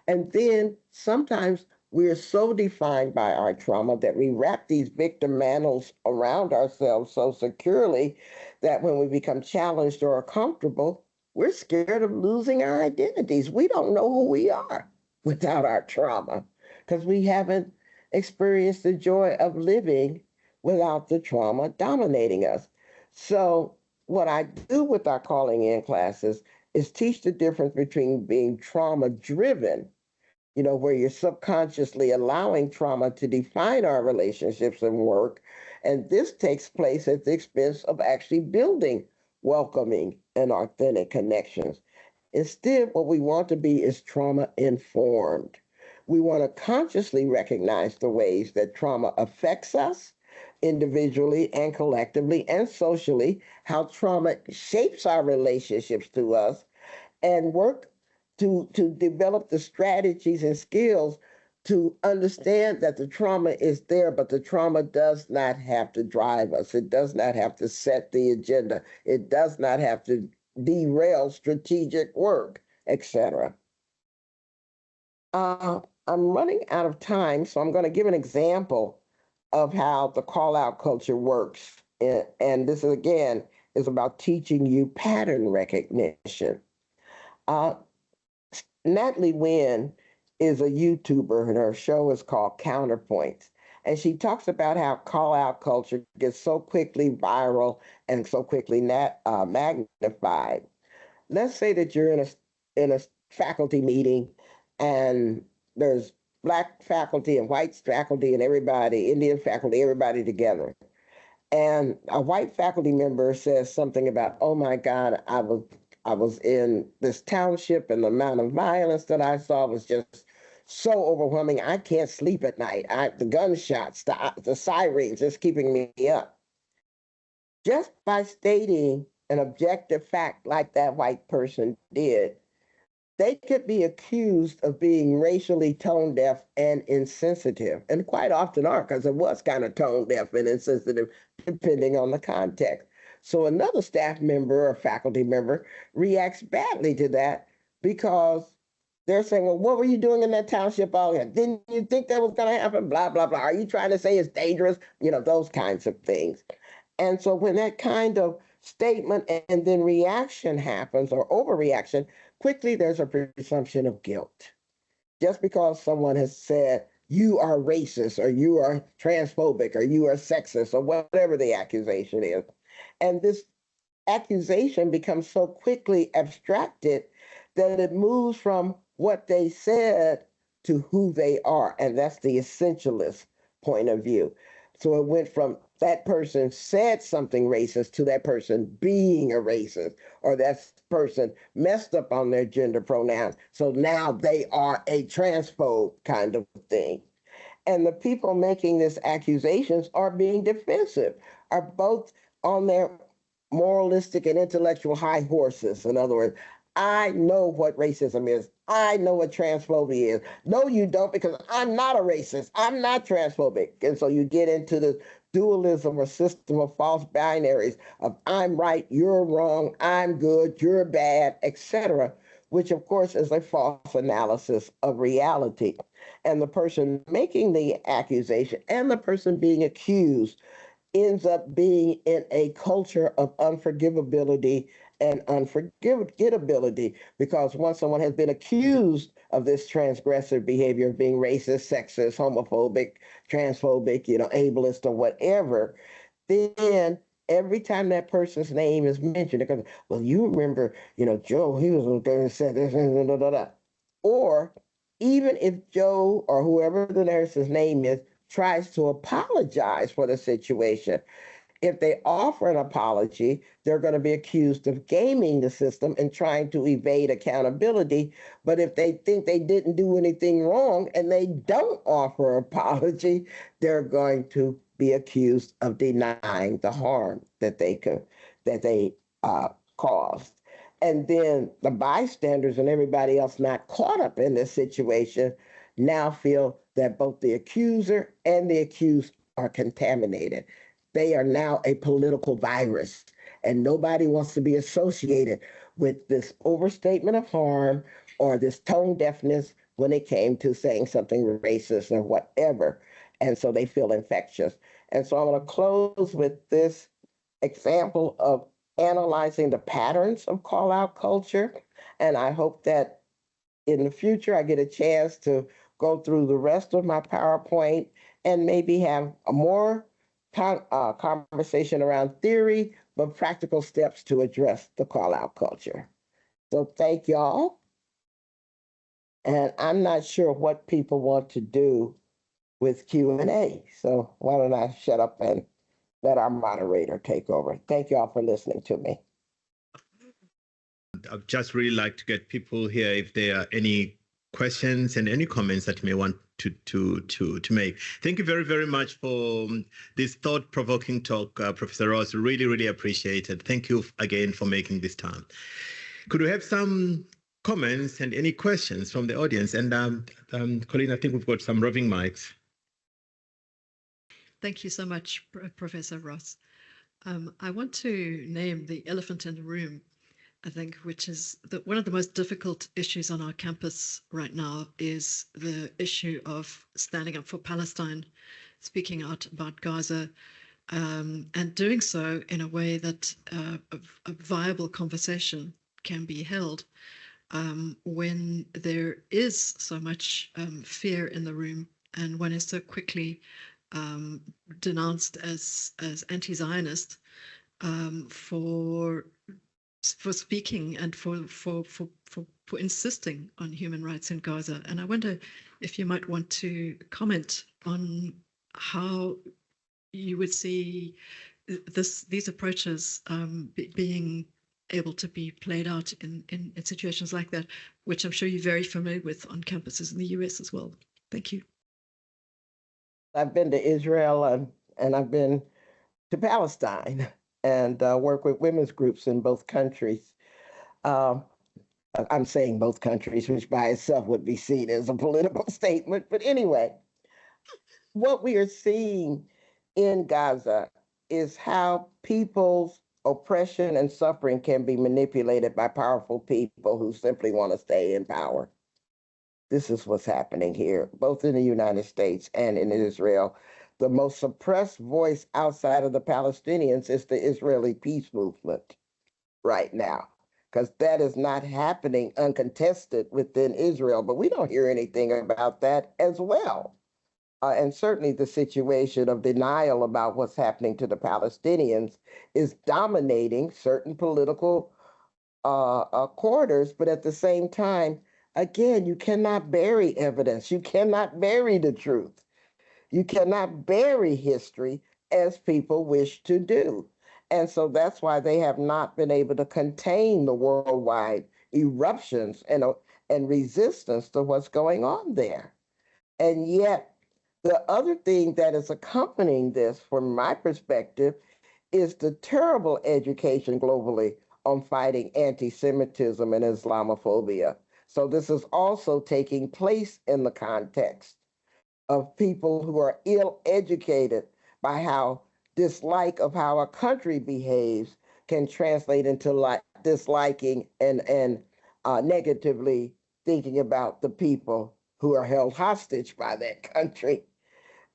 And then sometimes we're so defined by our trauma that we wrap these victim mantles around ourselves so securely that when we become challenged or uncomfortable, we're scared of losing our identities. We don't know who we are without our trauma because we haven't experienced the joy of living without the trauma dominating us. So, what I do with our calling in classes is teach the difference between being trauma driven, where you're subconsciously allowing trauma to define our relationships and work. And this takes place at the expense of actually building welcoming and authentic connections. Instead, what we want to be is trauma informed. We want to consciously recognize the ways that trauma affects us individually and collectively and socially, how trauma shapes our relationships to us, and work to develop the strategies and skills to understand that the trauma is there, but the trauma does not have to drive us. It does not have to set the agenda. It does not have to derail strategic work, etc. I'm running out of time, so I'm going to give an example of how the call out culture works. And this, again, is about teaching you pattern recognition. Natalie Wynn is a YouTuber, and her show is called Counterpoints. And she talks about how call out culture gets so quickly viral and so quickly magnified. Let's say that you're in a faculty meeting and there's black faculty and white faculty and everybody, Indian faculty, everybody together. And a white faculty member says something about, oh my God, I was in this township and the amount of violence that I saw was just so overwhelming. I can't sleep at night. The gunshots, the sirens, just keeping me up. Just by stating an objective fact like that white person did, they could be accused of being racially tone deaf and insensitive, and quite often are, because it was kind of tone deaf and insensitive, depending on the context. So another staff member or faculty member reacts badly to that because they're saying, well, what were you doing in that township all year? Didn't you think that was going to happen? Blah, blah, blah. Are you trying to say it's dangerous? Those kinds of things. And so when that kind of statement and then reaction happens or overreaction, quickly there's a presumption of guilt. Just because someone has said, you are racist or you are transphobic or you are sexist or whatever the accusation is. And this accusation becomes so quickly abstracted that it moves from what they said to who they are. And that's the essentialist point of view. So it went from that person said something racist to that person being a racist, or that person messed up on their gender pronouns. So now they are a transphobe kind of thing. And the people making these accusations are being defensive, are both on their moralistic and intellectual high horses. In other words, I know what racism is. I know what transphobia is. No, you don't, because I'm not a racist. I'm not transphobic. And so you get into the dualism or system of false binaries of I'm right, you're wrong, I'm good, you're bad, etc., which of course is a false analysis of reality. And the person making the accusation and the person being accused ends up being in a culture of unforgivability and unforgettability, because once someone has been accused of this transgressive behavior of being racist, sexist, homophobic, transphobic, ableist or whatever, then every time that person's name is mentioned, they're going, well, you remember, Joe, he was going to say this, or even if Joe or whoever the nurse's name is tries to apologize for the situation, if they offer an apology, they're going to be accused of gaming the system and trying to evade accountability. But if they think they didn't do anything wrong and they don't offer an apology, they're going to be accused of denying the harm that they caused. And then the bystanders and everybody else not caught up in this situation now feel that both the accuser and the accused are contaminated. They are now a political virus, and nobody wants to be associated with this overstatement of harm or this tone deafness when it came to saying something racist or whatever. And so they feel infectious. And so I'm going to close with this example of analyzing the patterns of call out culture. And I hope that in the future I get a chance to go through the rest of my PowerPoint and maybe have a more conversation around theory, but practical steps to address the call out culture. So thank y'all. And I'm not sure what people want to do with Q&A. So why don't I shut up and let our moderator take over. Thank y'all for listening to me. I'd just really like to get people here if there are any questions and any comments that you may want to make. Thank you very, very much for this thought-provoking talk, Professor Ross. Really, really appreciate it. Thank you again for making this time. Could we have some comments and any questions from the audience? And Colleen, I think we've got some roving mics. Thank you so much, Professor Ross. I want to name the elephant in the room, I think, which is one of the most difficult issues on our campus right now is the issue of standing up for Palestine, speaking out about Gaza, and doing so in a way that a viable conversation can be held when there is so much fear in the room and one is so quickly denounced as anti-Zionist for speaking and for insisting on human rights in Gaza. And I wonder if you might want to comment on how you would see these approaches being able to be played out in situations like that, which I'm sure you're very familiar with on campuses in the US as well. Thank you. I've been to Israel and I've been to Palestine and work with women's groups in both countries. I'm saying both countries, which by itself would be seen as a political statement. But anyway, what we are seeing in Gaza is how people's oppression and suffering can be manipulated by powerful people who simply want to stay in power. This is what's happening here, both in the United States and in Israel. The most suppressed voice outside of the Palestinians is the Israeli peace movement right now, because that is not happening uncontested within Israel. But we don't hear anything about that as well. And certainly the situation of denial about what's happening to the Palestinians is dominating certain political quarters. But at the same time, again, you cannot bury evidence. You cannot bury the truth. You cannot bury history as people wish to do. And so that's why they have not been able to contain the worldwide eruptions and resistance to what's going on there. And yet, the other thing that is accompanying this, from my perspective, is the terrible education globally on fighting anti Semitism and Islamophobia. So, this is also taking place in the context of people who are ill educated by how dislike of how a country behaves can translate into disliking and negatively thinking about the people who are held hostage by that country,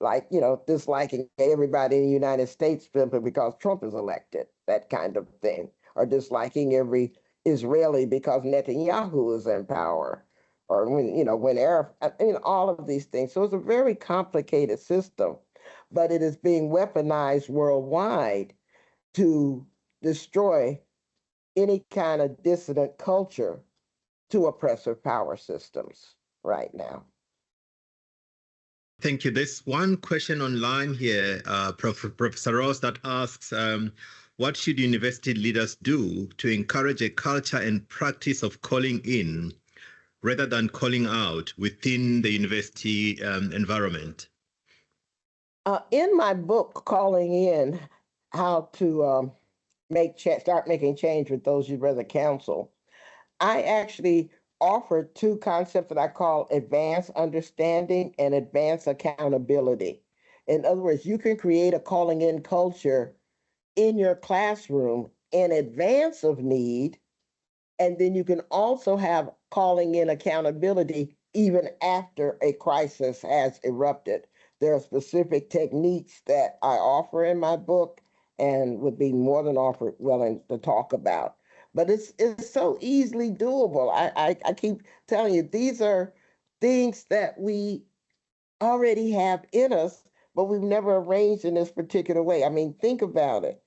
like, disliking everybody in the United States simply because Trump is elected, that kind of thing, or disliking every Israeli because Netanyahu is in power, or when Arab, all of these things. So it's a very complicated system, but it is being weaponized worldwide to destroy any kind of dissident culture to oppressive power systems right now. Thank you. There's one question online here, Professor Ross, that asks, what should university leaders do to encourage a culture and practice of calling in rather than calling out within the university environment? In my book, Calling In, How to Start Making Change with Those You'd Rather Counsel, I actually offer two concepts that I call advanced understanding and advanced accountability. In other words, you can create a calling in culture in your classroom in advance of need, and then you can also have calling in accountability even after a crisis has erupted. There are specific techniques that I offer in my book and would be more than willing to talk about. But it's so easily doable. I keep telling you, these are things that we already have in us, but we've never arranged in this particular way. I mean, think about it.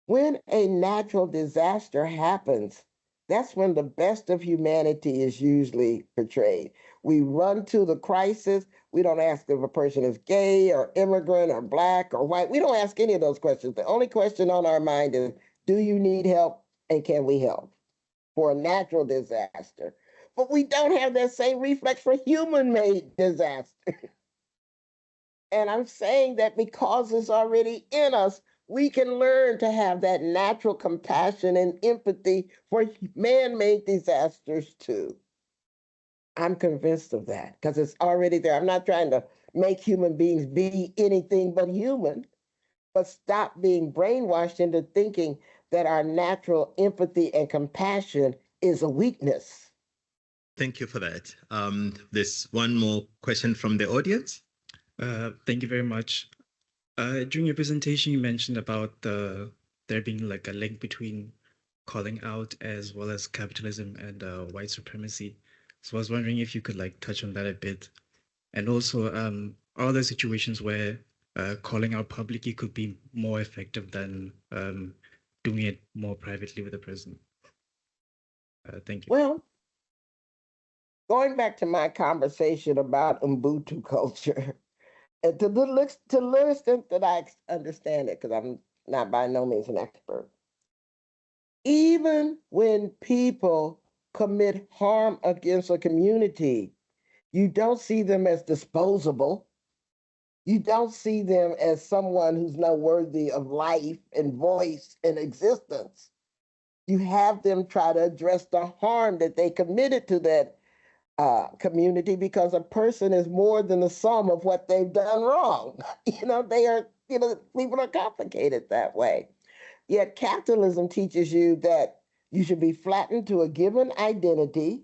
When a natural disaster happens, that's when the best of humanity is usually portrayed. We run to the crisis. We don't ask if a person is gay or immigrant or black or white. We don't ask any of those questions. The only question on our mind is, do you need help and can we help for a natural disaster? But we don't have that same reflex for human-made disaster. And I'm saying that because it's already in us, we can learn to have that natural compassion and empathy for man-made disasters too. I'm convinced of that because it's already there. I'm not trying to make human beings be anything but human, but stop being brainwashed into thinking that our natural empathy and compassion is a weakness. Thank you for that. There's one more question from the audience. Thank you very much. During your presentation, you mentioned about there being like a link between calling out as well as capitalism and white supremacy. So I was wondering if you could like touch on that a bit. And also, are there situations where calling out publicly could be more effective than doing it more privately with a person? Thank you. Well, going back to my conversation about Ubuntu culture, and to the extent that I understand it, because I'm not by no means an expert, even when people commit harm against a community, you don't see them as disposable. You don't see them as someone who's not worthy of life and voice and existence. You have them try to address the harm that they committed to that community, because a person is more than the sum of what they've done wrong. They are, people are complicated that way. Yet capitalism teaches you that you should be flattened to a given identity,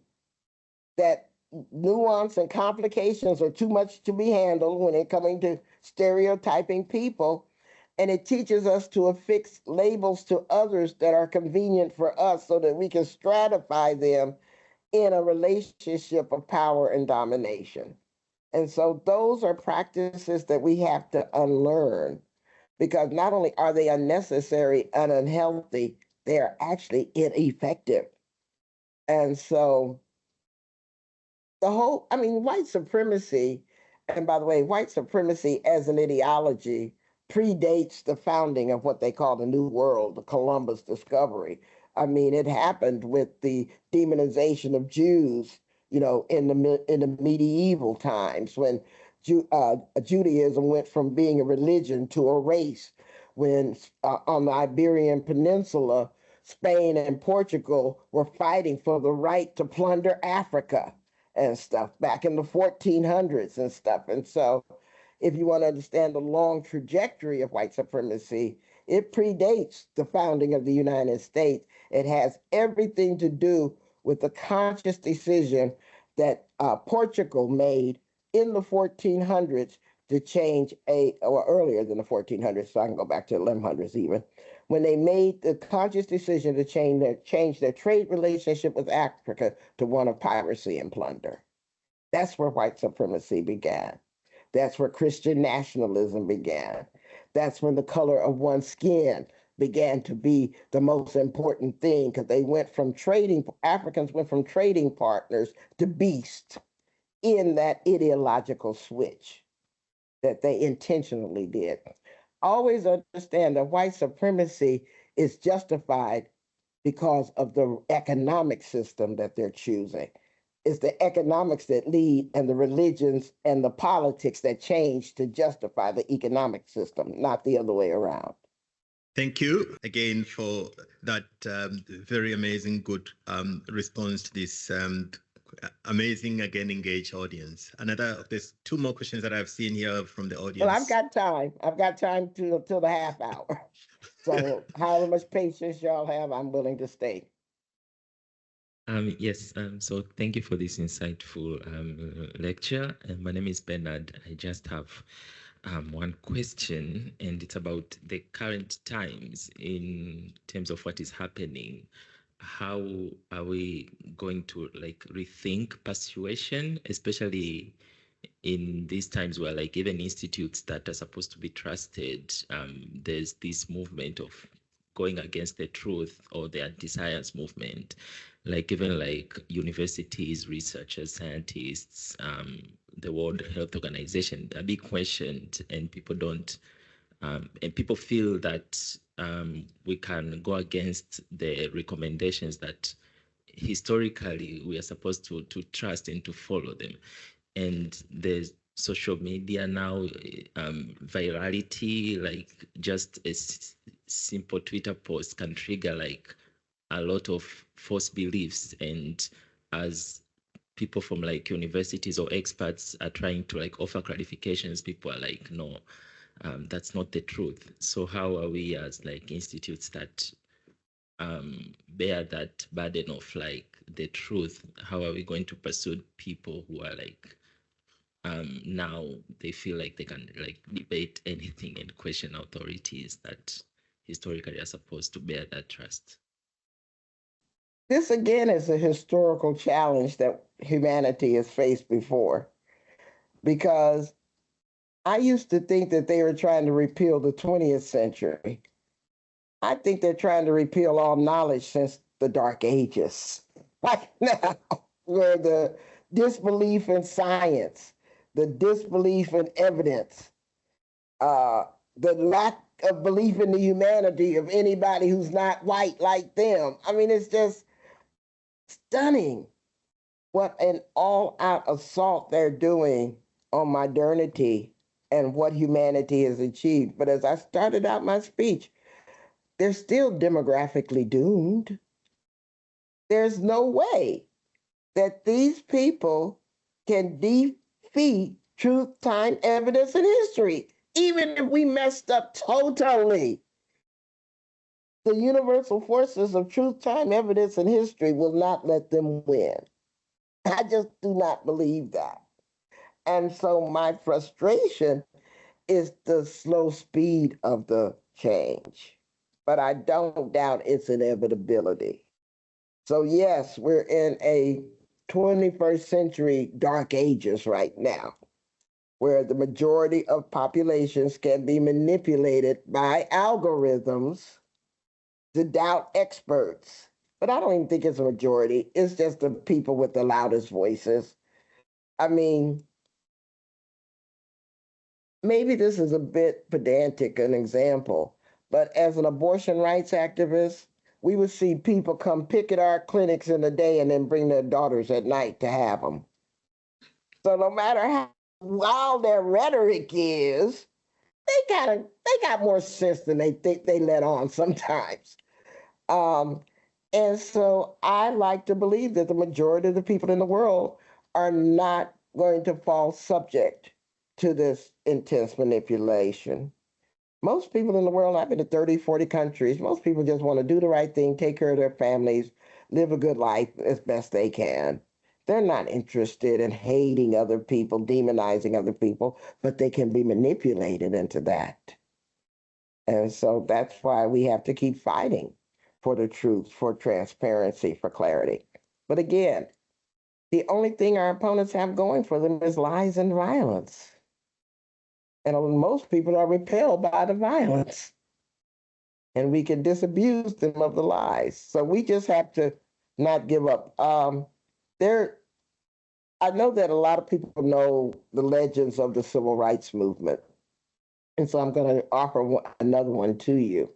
that nuance and complications are too much to be handled when it coming to stereotyping people, and it teaches us to affix labels to others that are convenient for us so that we can stratify them in a relationship of power and domination. And so those are practices that we have to unlearn, because not only are they unnecessary and unhealthy, they are actually ineffective. And so white supremacy, and by the way, white supremacy as an ideology predates the founding of what they call the New World, the Columbus discovery. I mean, it happened with the demonization of Jews, in the medieval times when Judaism went from being a religion to a race. When on the Iberian Peninsula, Spain and Portugal were fighting for the right to plunder Africa and stuff back in the 1400s and stuff. And so if you want to understand the long trajectory of white supremacy, it predates the founding of the United States. It has everything to do with the conscious decision that Portugal made in the 1400s to change or earlier than the 1400s, so I can go back to the 1100s even, when they made the conscious decision to change their trade relationship with Africa to one of piracy and plunder. That's where white supremacy began. That's where Christian nationalism began. That's when the color of one's skin began to be the most important thing, because Africans went from trading partners to beasts in that ideological switch that they intentionally did. Always understand that white supremacy is justified because of the economic system that they're choosing. It's the economics that lead, and the religions and the politics that change to justify the economic system, not the other way around. Thank you again for that very amazing, good response to this amazing, again, engaged audience. There's two more questions that I've seen here from the audience. Well, I've got time. I've got time till the half hour. So however much patience y'all have, I'm willing to stay. Yes, so thank you for this insightful lecture. My name is Bernard. I just have one question, and it's about the current times in terms of what is happening. How are we going to rethink persuasion, especially in these times where even institutes that are supposed to be trusted, there's this movement of going against the truth, or the anti-science movement, even universities, researchers, scientists, the World Health Organization are being questioned, and people don't, and people feel that we can go against the recommendations that historically we are supposed to trust and to follow them. And there's social media now, virality, just a simple Twitter post can trigger a lot of false beliefs. And as people from universities or experts are trying to offer clarifications, people are no, that's not the truth. So how are we as institutes that bear that burden of the truth? How are we going to pursue people who are now they feel they can debate anything and question authorities that historically are supposed to bear that trust? This again is a historical challenge that humanity has faced before, because I used to think that they were trying to repeal the 20th century. I think they're trying to repeal all knowledge since the Dark Ages. Right now, where the disbelief in science, the disbelief in evidence, the lack of belief in the humanity of anybody who's not white like them. I mean, it's just stunning what an all-out assault they're doing on modernity and what humanity has achieved. But as I started out my speech, they're still demographically doomed. There's no way that these people can defeat truth, time, evidence, and history, even if we messed up totally. The universal forces of truth, time, evidence, and history will not let them win. I just do not believe that. And so my frustration is the slow speed of the change, but I don't doubt its inevitability. So yes, we're in a 21st century dark ages right now, where the majority of populations can be manipulated by algorithms to doubt experts. But I don't even think it's a majority. It's just the people with the loudest voices. I mean, maybe this is a bit pedantic, an example, but as an abortion rights activist, we would see people come picket our clinics in the day and then bring their daughters at night to have them. So no matter how wild their rhetoric is, they got more sense than they think they let on sometimes. Um, and so I like to believe that the majority of the people in the world are not going to fall subject to this intense manipulation. Most people in the world, I've been to 30, 40 countries, most people just want to do the right thing, take care of their families, live a good life as best they can. They're not interested in hating other people, demonizing other people, but they can be manipulated into that. And so that's why we have to keep fighting for the truth, for transparency, for clarity. But again, the only thing our opponents have going for them is lies and violence. And most people are repelled by the violence. And we can disabuse them of the lies. So we just have to not give up. I know that a lot of people know the legends of the civil rights movement. And so I'm going to offer another one to you.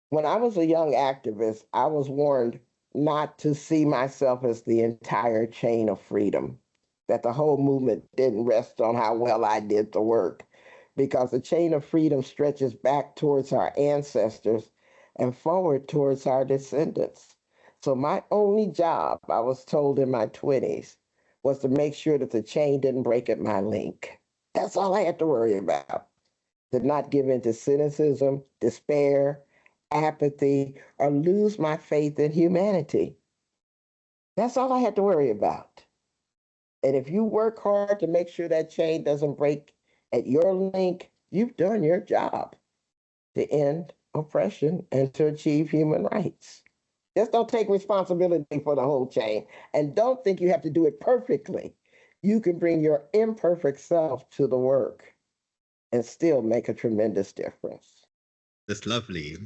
When I was a young activist, I was warned not to see myself as the entire chain of freedom, that the whole movement didn't rest on how well I did the work, because the chain of freedom stretches back towards our ancestors and forward towards our descendants. So my only job, I was told in my 20s, was to make sure that the chain didn't break at my link. That's all I had to worry about. To not give in to cynicism, despair, apathy, or lose my faith in humanity. That's all I had to worry about. And if you work hard to make sure that chain doesn't break at your link, you've done your job to end oppression and to achieve human rights. Just don't take responsibility for the whole chain, and don't think you have to do it perfectly. You can bring your imperfect self to the work and still make a tremendous difference. That's lovely.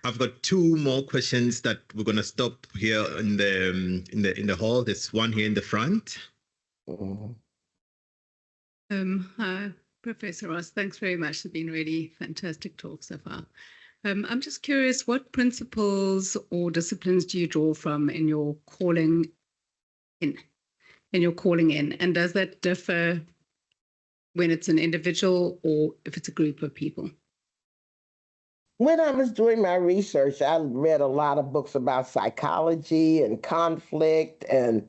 I've got two more questions that we're going to stop here in the hall. There's one here in the front. Mm-hmm. Hi, Professor Ross. Thanks very much. It's been really fantastic talk so far. I'm just curious, what principles or disciplines do you draw from in your calling in? And does that differ when it's an individual or if it's a group of people? When I was doing my research, I read a lot of books about psychology and conflict and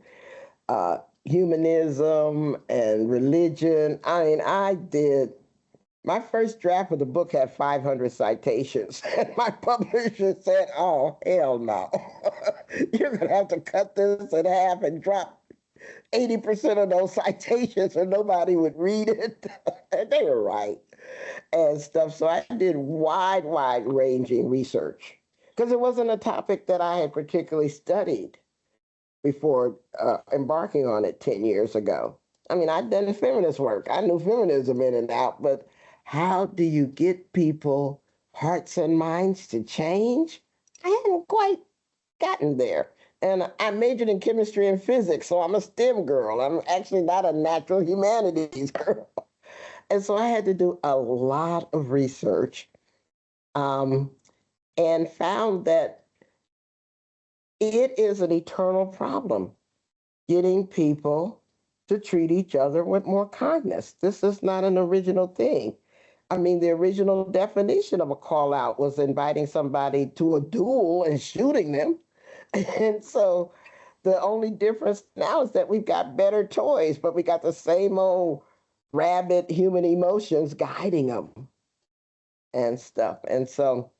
humanism and religion. I mean, my first draft of the book had 500 citations, and my publisher said, oh, hell no. You're going to have to cut this in half and drop 80% of those citations or nobody would read it. And they were right and stuff. So I did wide-ranging research because it wasn't a topic that I had particularly studied before embarking on it 10 years ago. I mean, I'd done feminist work. I knew feminism in and out, but how do you get people hearts and minds to change? I hadn't quite gotten there. And I majored in chemistry and physics, so I'm a STEM girl. I'm actually not a natural humanities girl. And so I had to do a lot of research and found that it is an eternal problem getting people to treat each other with more kindness. This is not an original thing. I mean, the original definition of a call out was inviting somebody to a duel and shooting them. And so the only difference now is that we've got better toys, but we got the same old rabid human emotions guiding them and stuff. And so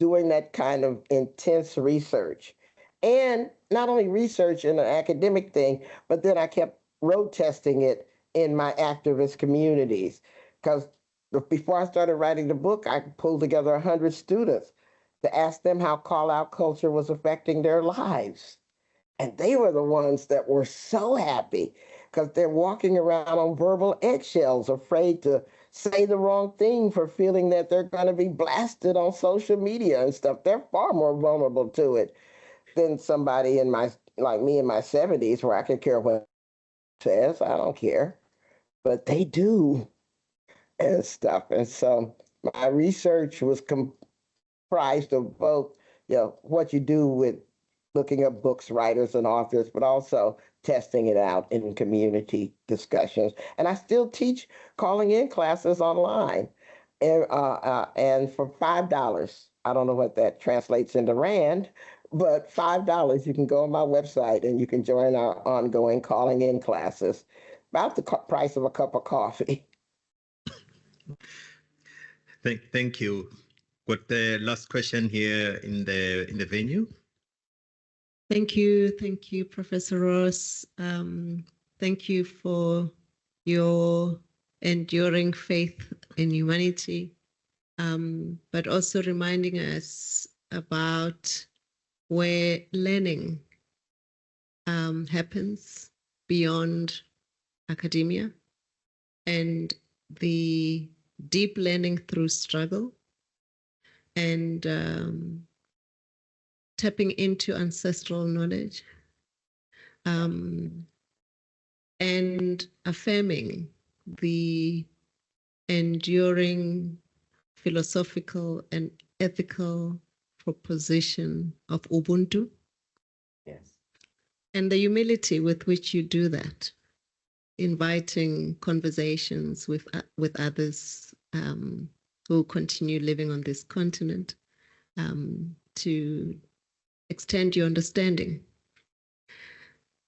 doing that kind of intense research, and not only research in an academic thing, but then I kept road testing it in my activist communities. Because before I started writing the book, I pulled together 100 students to ask them how call out culture was affecting their lives. And they were the ones that were so happy because they're walking around on verbal eggshells, afraid to say the wrong thing for feeling that they're going to be blasted on social media and stuff. They're far more vulnerable to it than somebody in my, like me in my 70s, where I could care what it says. I don't care. But they do and stuff. And so my research was comprised of both, what you do with looking up books, writers, and authors, but also testing it out in community discussions. And I still teach calling in classes online, and for $5. I don't know what that translates into rand, but $5 you can go on my website and you can join our ongoing calling in classes, about the price of a cup of coffee. Thank you. Got the last question here in the venue. Thank you, Professor Ross. Thank you for your enduring faith in humanity, but also reminding us about where learning happens beyond academia, and the deep learning through struggle, and tapping into ancestral knowledge, and affirming the enduring philosophical and ethical proposition of Ubuntu. Yes. And the humility with which you do that, inviting conversations with others who continue living on this continent, to extend your understanding.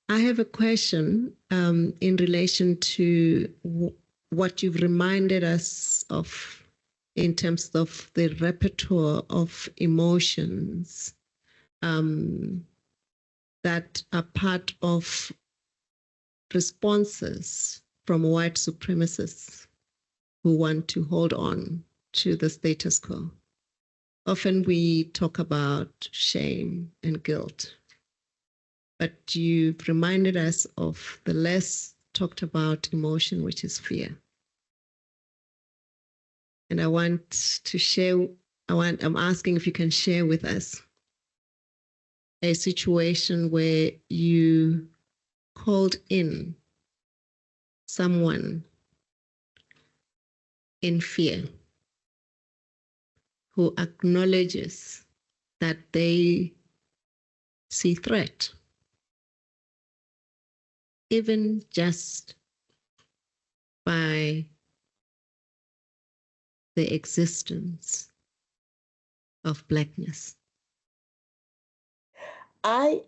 I have a question in relation to what you've reminded us of in terms of the repertoire of emotions that are part of responses from white supremacists who want to hold on to the status quo. Often we talk about shame and guilt, but you've reminded us of the less talked about emotion, which is fear. And I'm asking if you can share with us a situation where you called in someone in fear who acknowledges that they see threat, even just by the existence of Blackness. I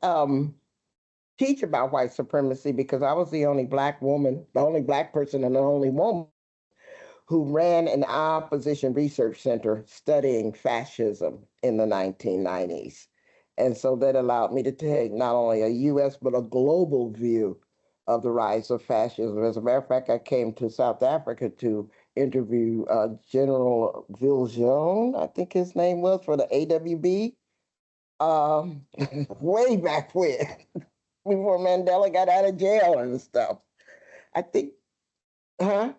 teach about white supremacy because I was the only Black woman, the only Black person and the only woman who ran an opposition research center studying fascism in the 1990s. And so that allowed me to take not only a US, but a global view of the rise of fascism. As a matter of fact, I came to South Africa to interview General Viljoen, I think his name was, for the AWB, way back when, before Mandela got out of jail and stuff. I think, I'm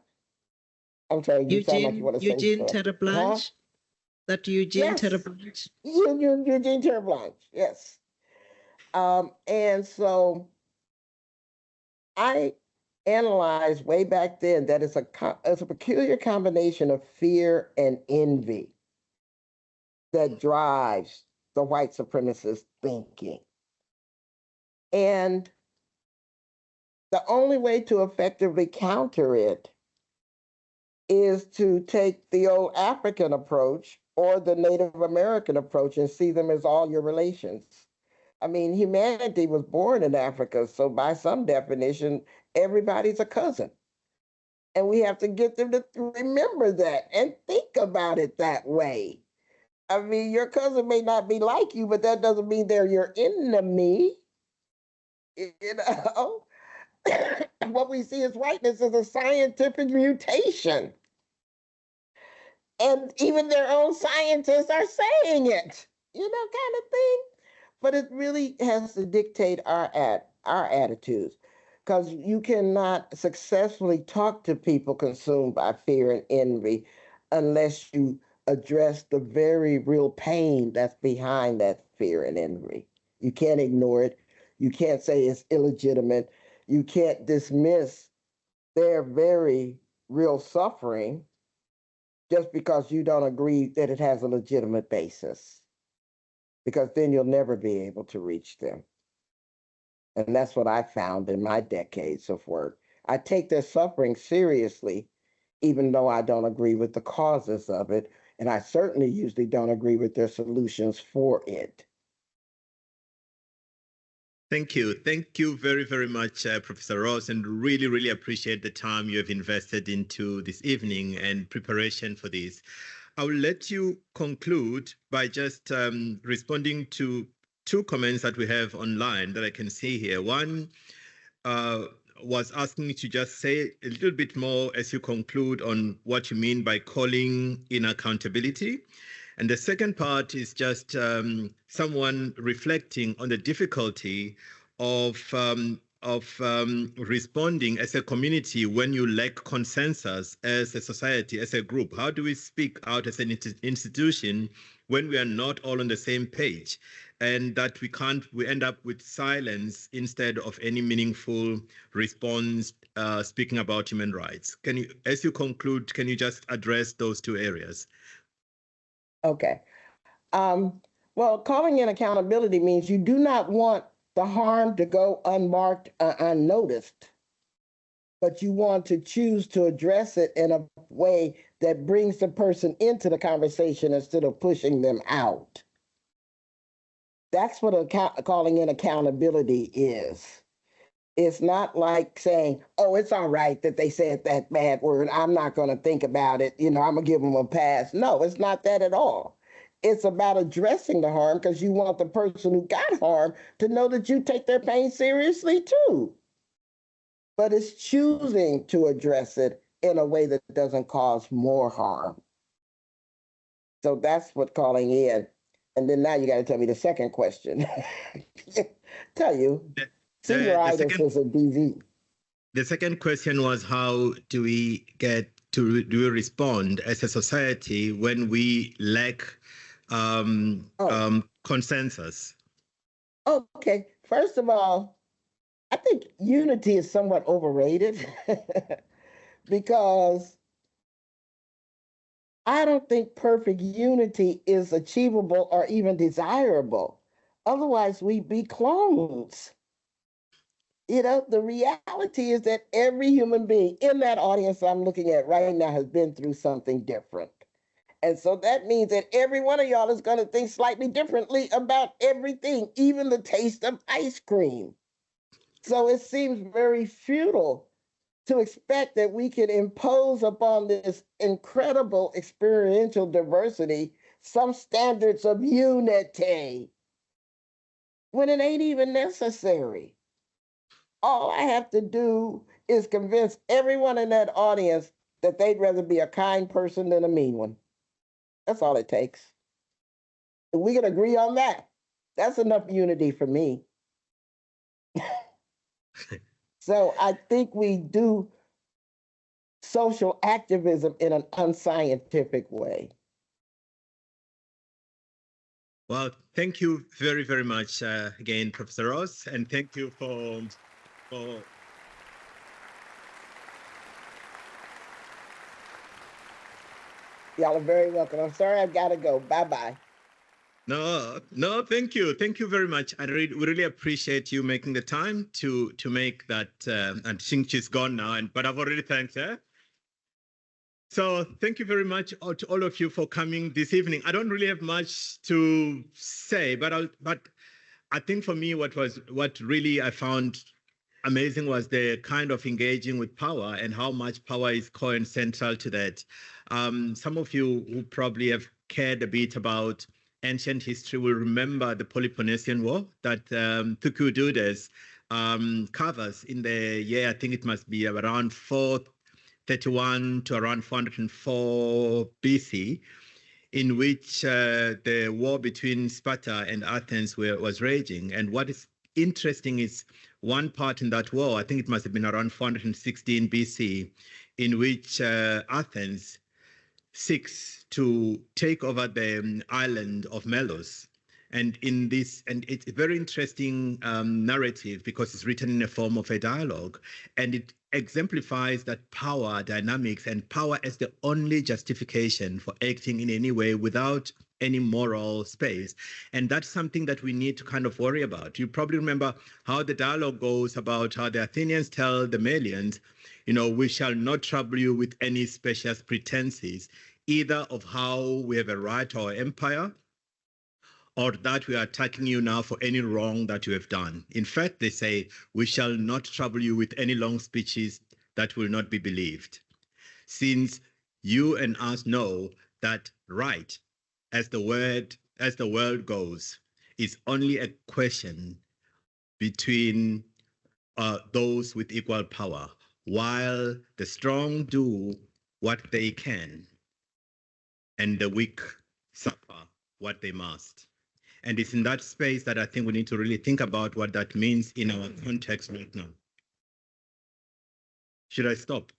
sorry, you sound like you want to say Eugene something. Terreblanche? That Eugene Yes. Terreblanche? Eugene Terreblanche, yes. And so I analyzed way back then that it's a peculiar combination of fear and envy that drives the white supremacist thinking. And the only way to effectively counter it is to take the old African approach or the Native American approach and see them as all your relations. I mean, humanity was born in Africa, so by some definition, everybody's a cousin. And we have to get them to remember that and think about it that way. I mean, your cousin may not be like you, but that doesn't mean they're your enemy. You know? what we see as whiteness is a scientific mutation. And even their own scientists are saying it, kind of thing. But it really has to dictate our attitudes, because you cannot successfully talk to people consumed by fear and envy unless you address the very real pain that's behind that fear and envy. You can't ignore it. You can't say it's illegitimate. You can't dismiss their very real suffering just because you don't agree that it has a legitimate basis, because then you'll never be able to reach them. And that's what I found in my decades of work. I take their suffering seriously, even though I don't agree with the causes of it. And I certainly usually don't agree with their solutions for it. Thank you. Thank you very, very much, Professor Ross, and really, really appreciate the time you have invested into this evening and preparation for this. I will let you conclude by just responding to two comments that we have online that I can see here. One was asking you to just say a little bit more as you conclude on what you mean by calling in accountability. And the second part is just someone reflecting on the difficulty of responding as a community when you lack consensus as a society, as a group. How do we speak out as an institution when we are not all on the same page, and that we end up with silence instead of any meaningful response speaking about human rights? Can you, as you conclude, can you just address those two areas? Okay. Well, calling in accountability means you do not want the harm to go unmarked, unnoticed, but you want to choose to address it in a way that brings the person into the conversation instead of pushing them out. That's what calling in accountability is. It's not like saying, oh, it's all right that they said that bad word, I'm not going to think about it, I'm going to give them a pass. No, it's not that at all. It's about addressing the harm, because you want the person who got harmed to know that you take their pain seriously too. But it's choosing to address it in a way that doesn't cause more harm. So that's what calling in. And then now you got to tell me the second question. Tell you, senioritis is a disease. The second question was, how do we respond as a society when we lack consensus? Okay, first of all, I think unity is somewhat overrated because I don't think perfect unity is achievable or even desirable. Otherwise, we'd be clones. The reality is that every human being in that audience I'm looking at right now has been through something different. And so that means that every one of y'all is going to think slightly differently about everything, even the taste of ice cream. So it seems very futile to expect that we can impose upon this incredible experiential diversity some standards of unity when it ain't even necessary. All I have to do is convince everyone in that audience that they'd rather be a kind person than a mean one. That's all it takes. If we can agree on that, that's enough unity for me. So I think we do social activism in an unscientific way. Well, thank you very, very much again, Professor Ross, and thank you for Y'all are very welcome. I'm sorry I've got to go. Bye-bye. No, thank you. Thank you very much. We really appreciate you making the time to make that. And I think she's gone now, but I've already thanked her. So thank you very much to all of you for coming this evening. I don't really have much to say, but I think for me, what really I found amazing was the kind of engaging with power and how much power is core and central to that. Some of you who probably have cared a bit about ancient history will remember the Peloponnesian War that Thucydides covers in the year, I think it must be around 431 to around 404 BC, in which the war between Sparta and Athens was raging. And what is interesting is one part in that war, I think it must have been around 416 BC, in which Athens seeks to take over the island of Melos. And in this, and it's a very interesting narrative because it's written in the form of a dialogue, and it exemplifies that power dynamics and power as the only justification for acting in any way without any moral space. And that's something that we need to kind of worry about. You probably remember how the dialogue goes about how the Athenians tell the Melians, you know, we shall not trouble you with any specious pretenses, either of how we have a right to our empire, or that we are attacking you now for any wrong that you have done. In fact, they say, we shall not trouble you with any long speeches that will not be believed, since you and us know that right, as the world goes, is only a question between those with equal power, while the strong do what they can, and the weak suffer what they must. And it's in that space that I think we need to really think about what that means in our context right now. Should I stop?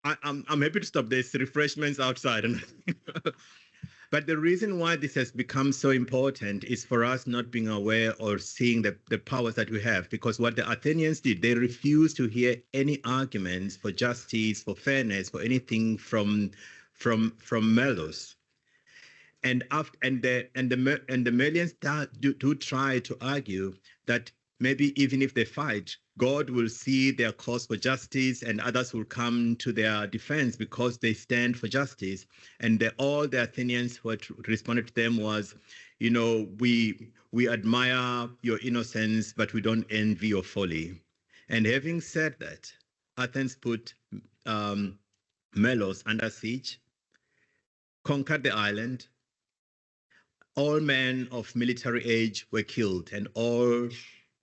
I'm happy to stop. There's refreshments outside. But the reason why this has become so important is for us not being aware or seeing the powers that we have. Because what the Athenians did, they refused to hear any arguments for justice, for fairness, for anything from Melos. And the Melians do try to argue that maybe even if they fight, God will see their cause for justice and others will come to their defense because they stand for justice. And all the Athenians who had responded to them was, you know, we admire your innocence, but we don't envy your folly. And having said that, Athens put Melos under siege, conquered the island. All men of military age were killed, and all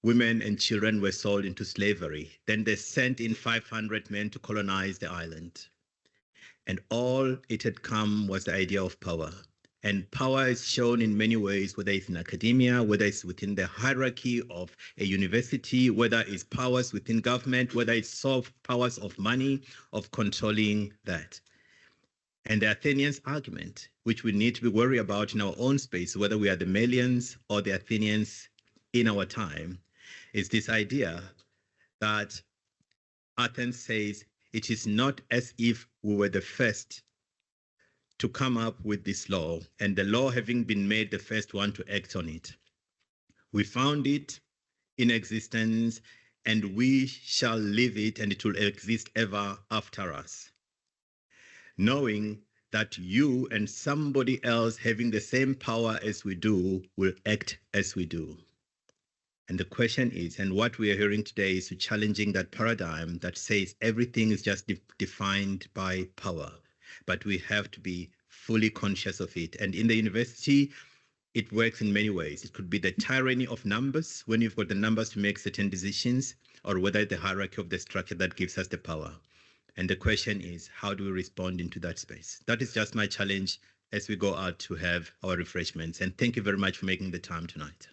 women and children were sold into slavery. Then they sent in 500 men to colonize the island. And all it had come was the idea of power. And power is shown in many ways, whether it's in academia, whether it's within the hierarchy of a university, whether it's powers within government, whether it's soft powers of money, of controlling that. And the Athenians' argument, which we need to be worried about in our own space, whether we are the Melians or the Athenians in our time, is this idea that Athens says it is not as if we were the first to come up with this law, and the law having been made the first one to act on it. We found it in existence, and we shall leave it, and it will exist ever after us. Knowing that you and somebody else having the same power as we do will act as we do. And the question is, and what we are hearing today is challenging that paradigm that says everything is just defined by power, but we have to be fully conscious of it. And in the university, it works in many ways. It could be the tyranny of numbers, when you've got the numbers to make certain decisions, or whether the hierarchy of the structure that gives us the power. And the question is, how do we respond into that space? That is just my challenge as we go out to have our refreshments. And thank you very much for making the time tonight.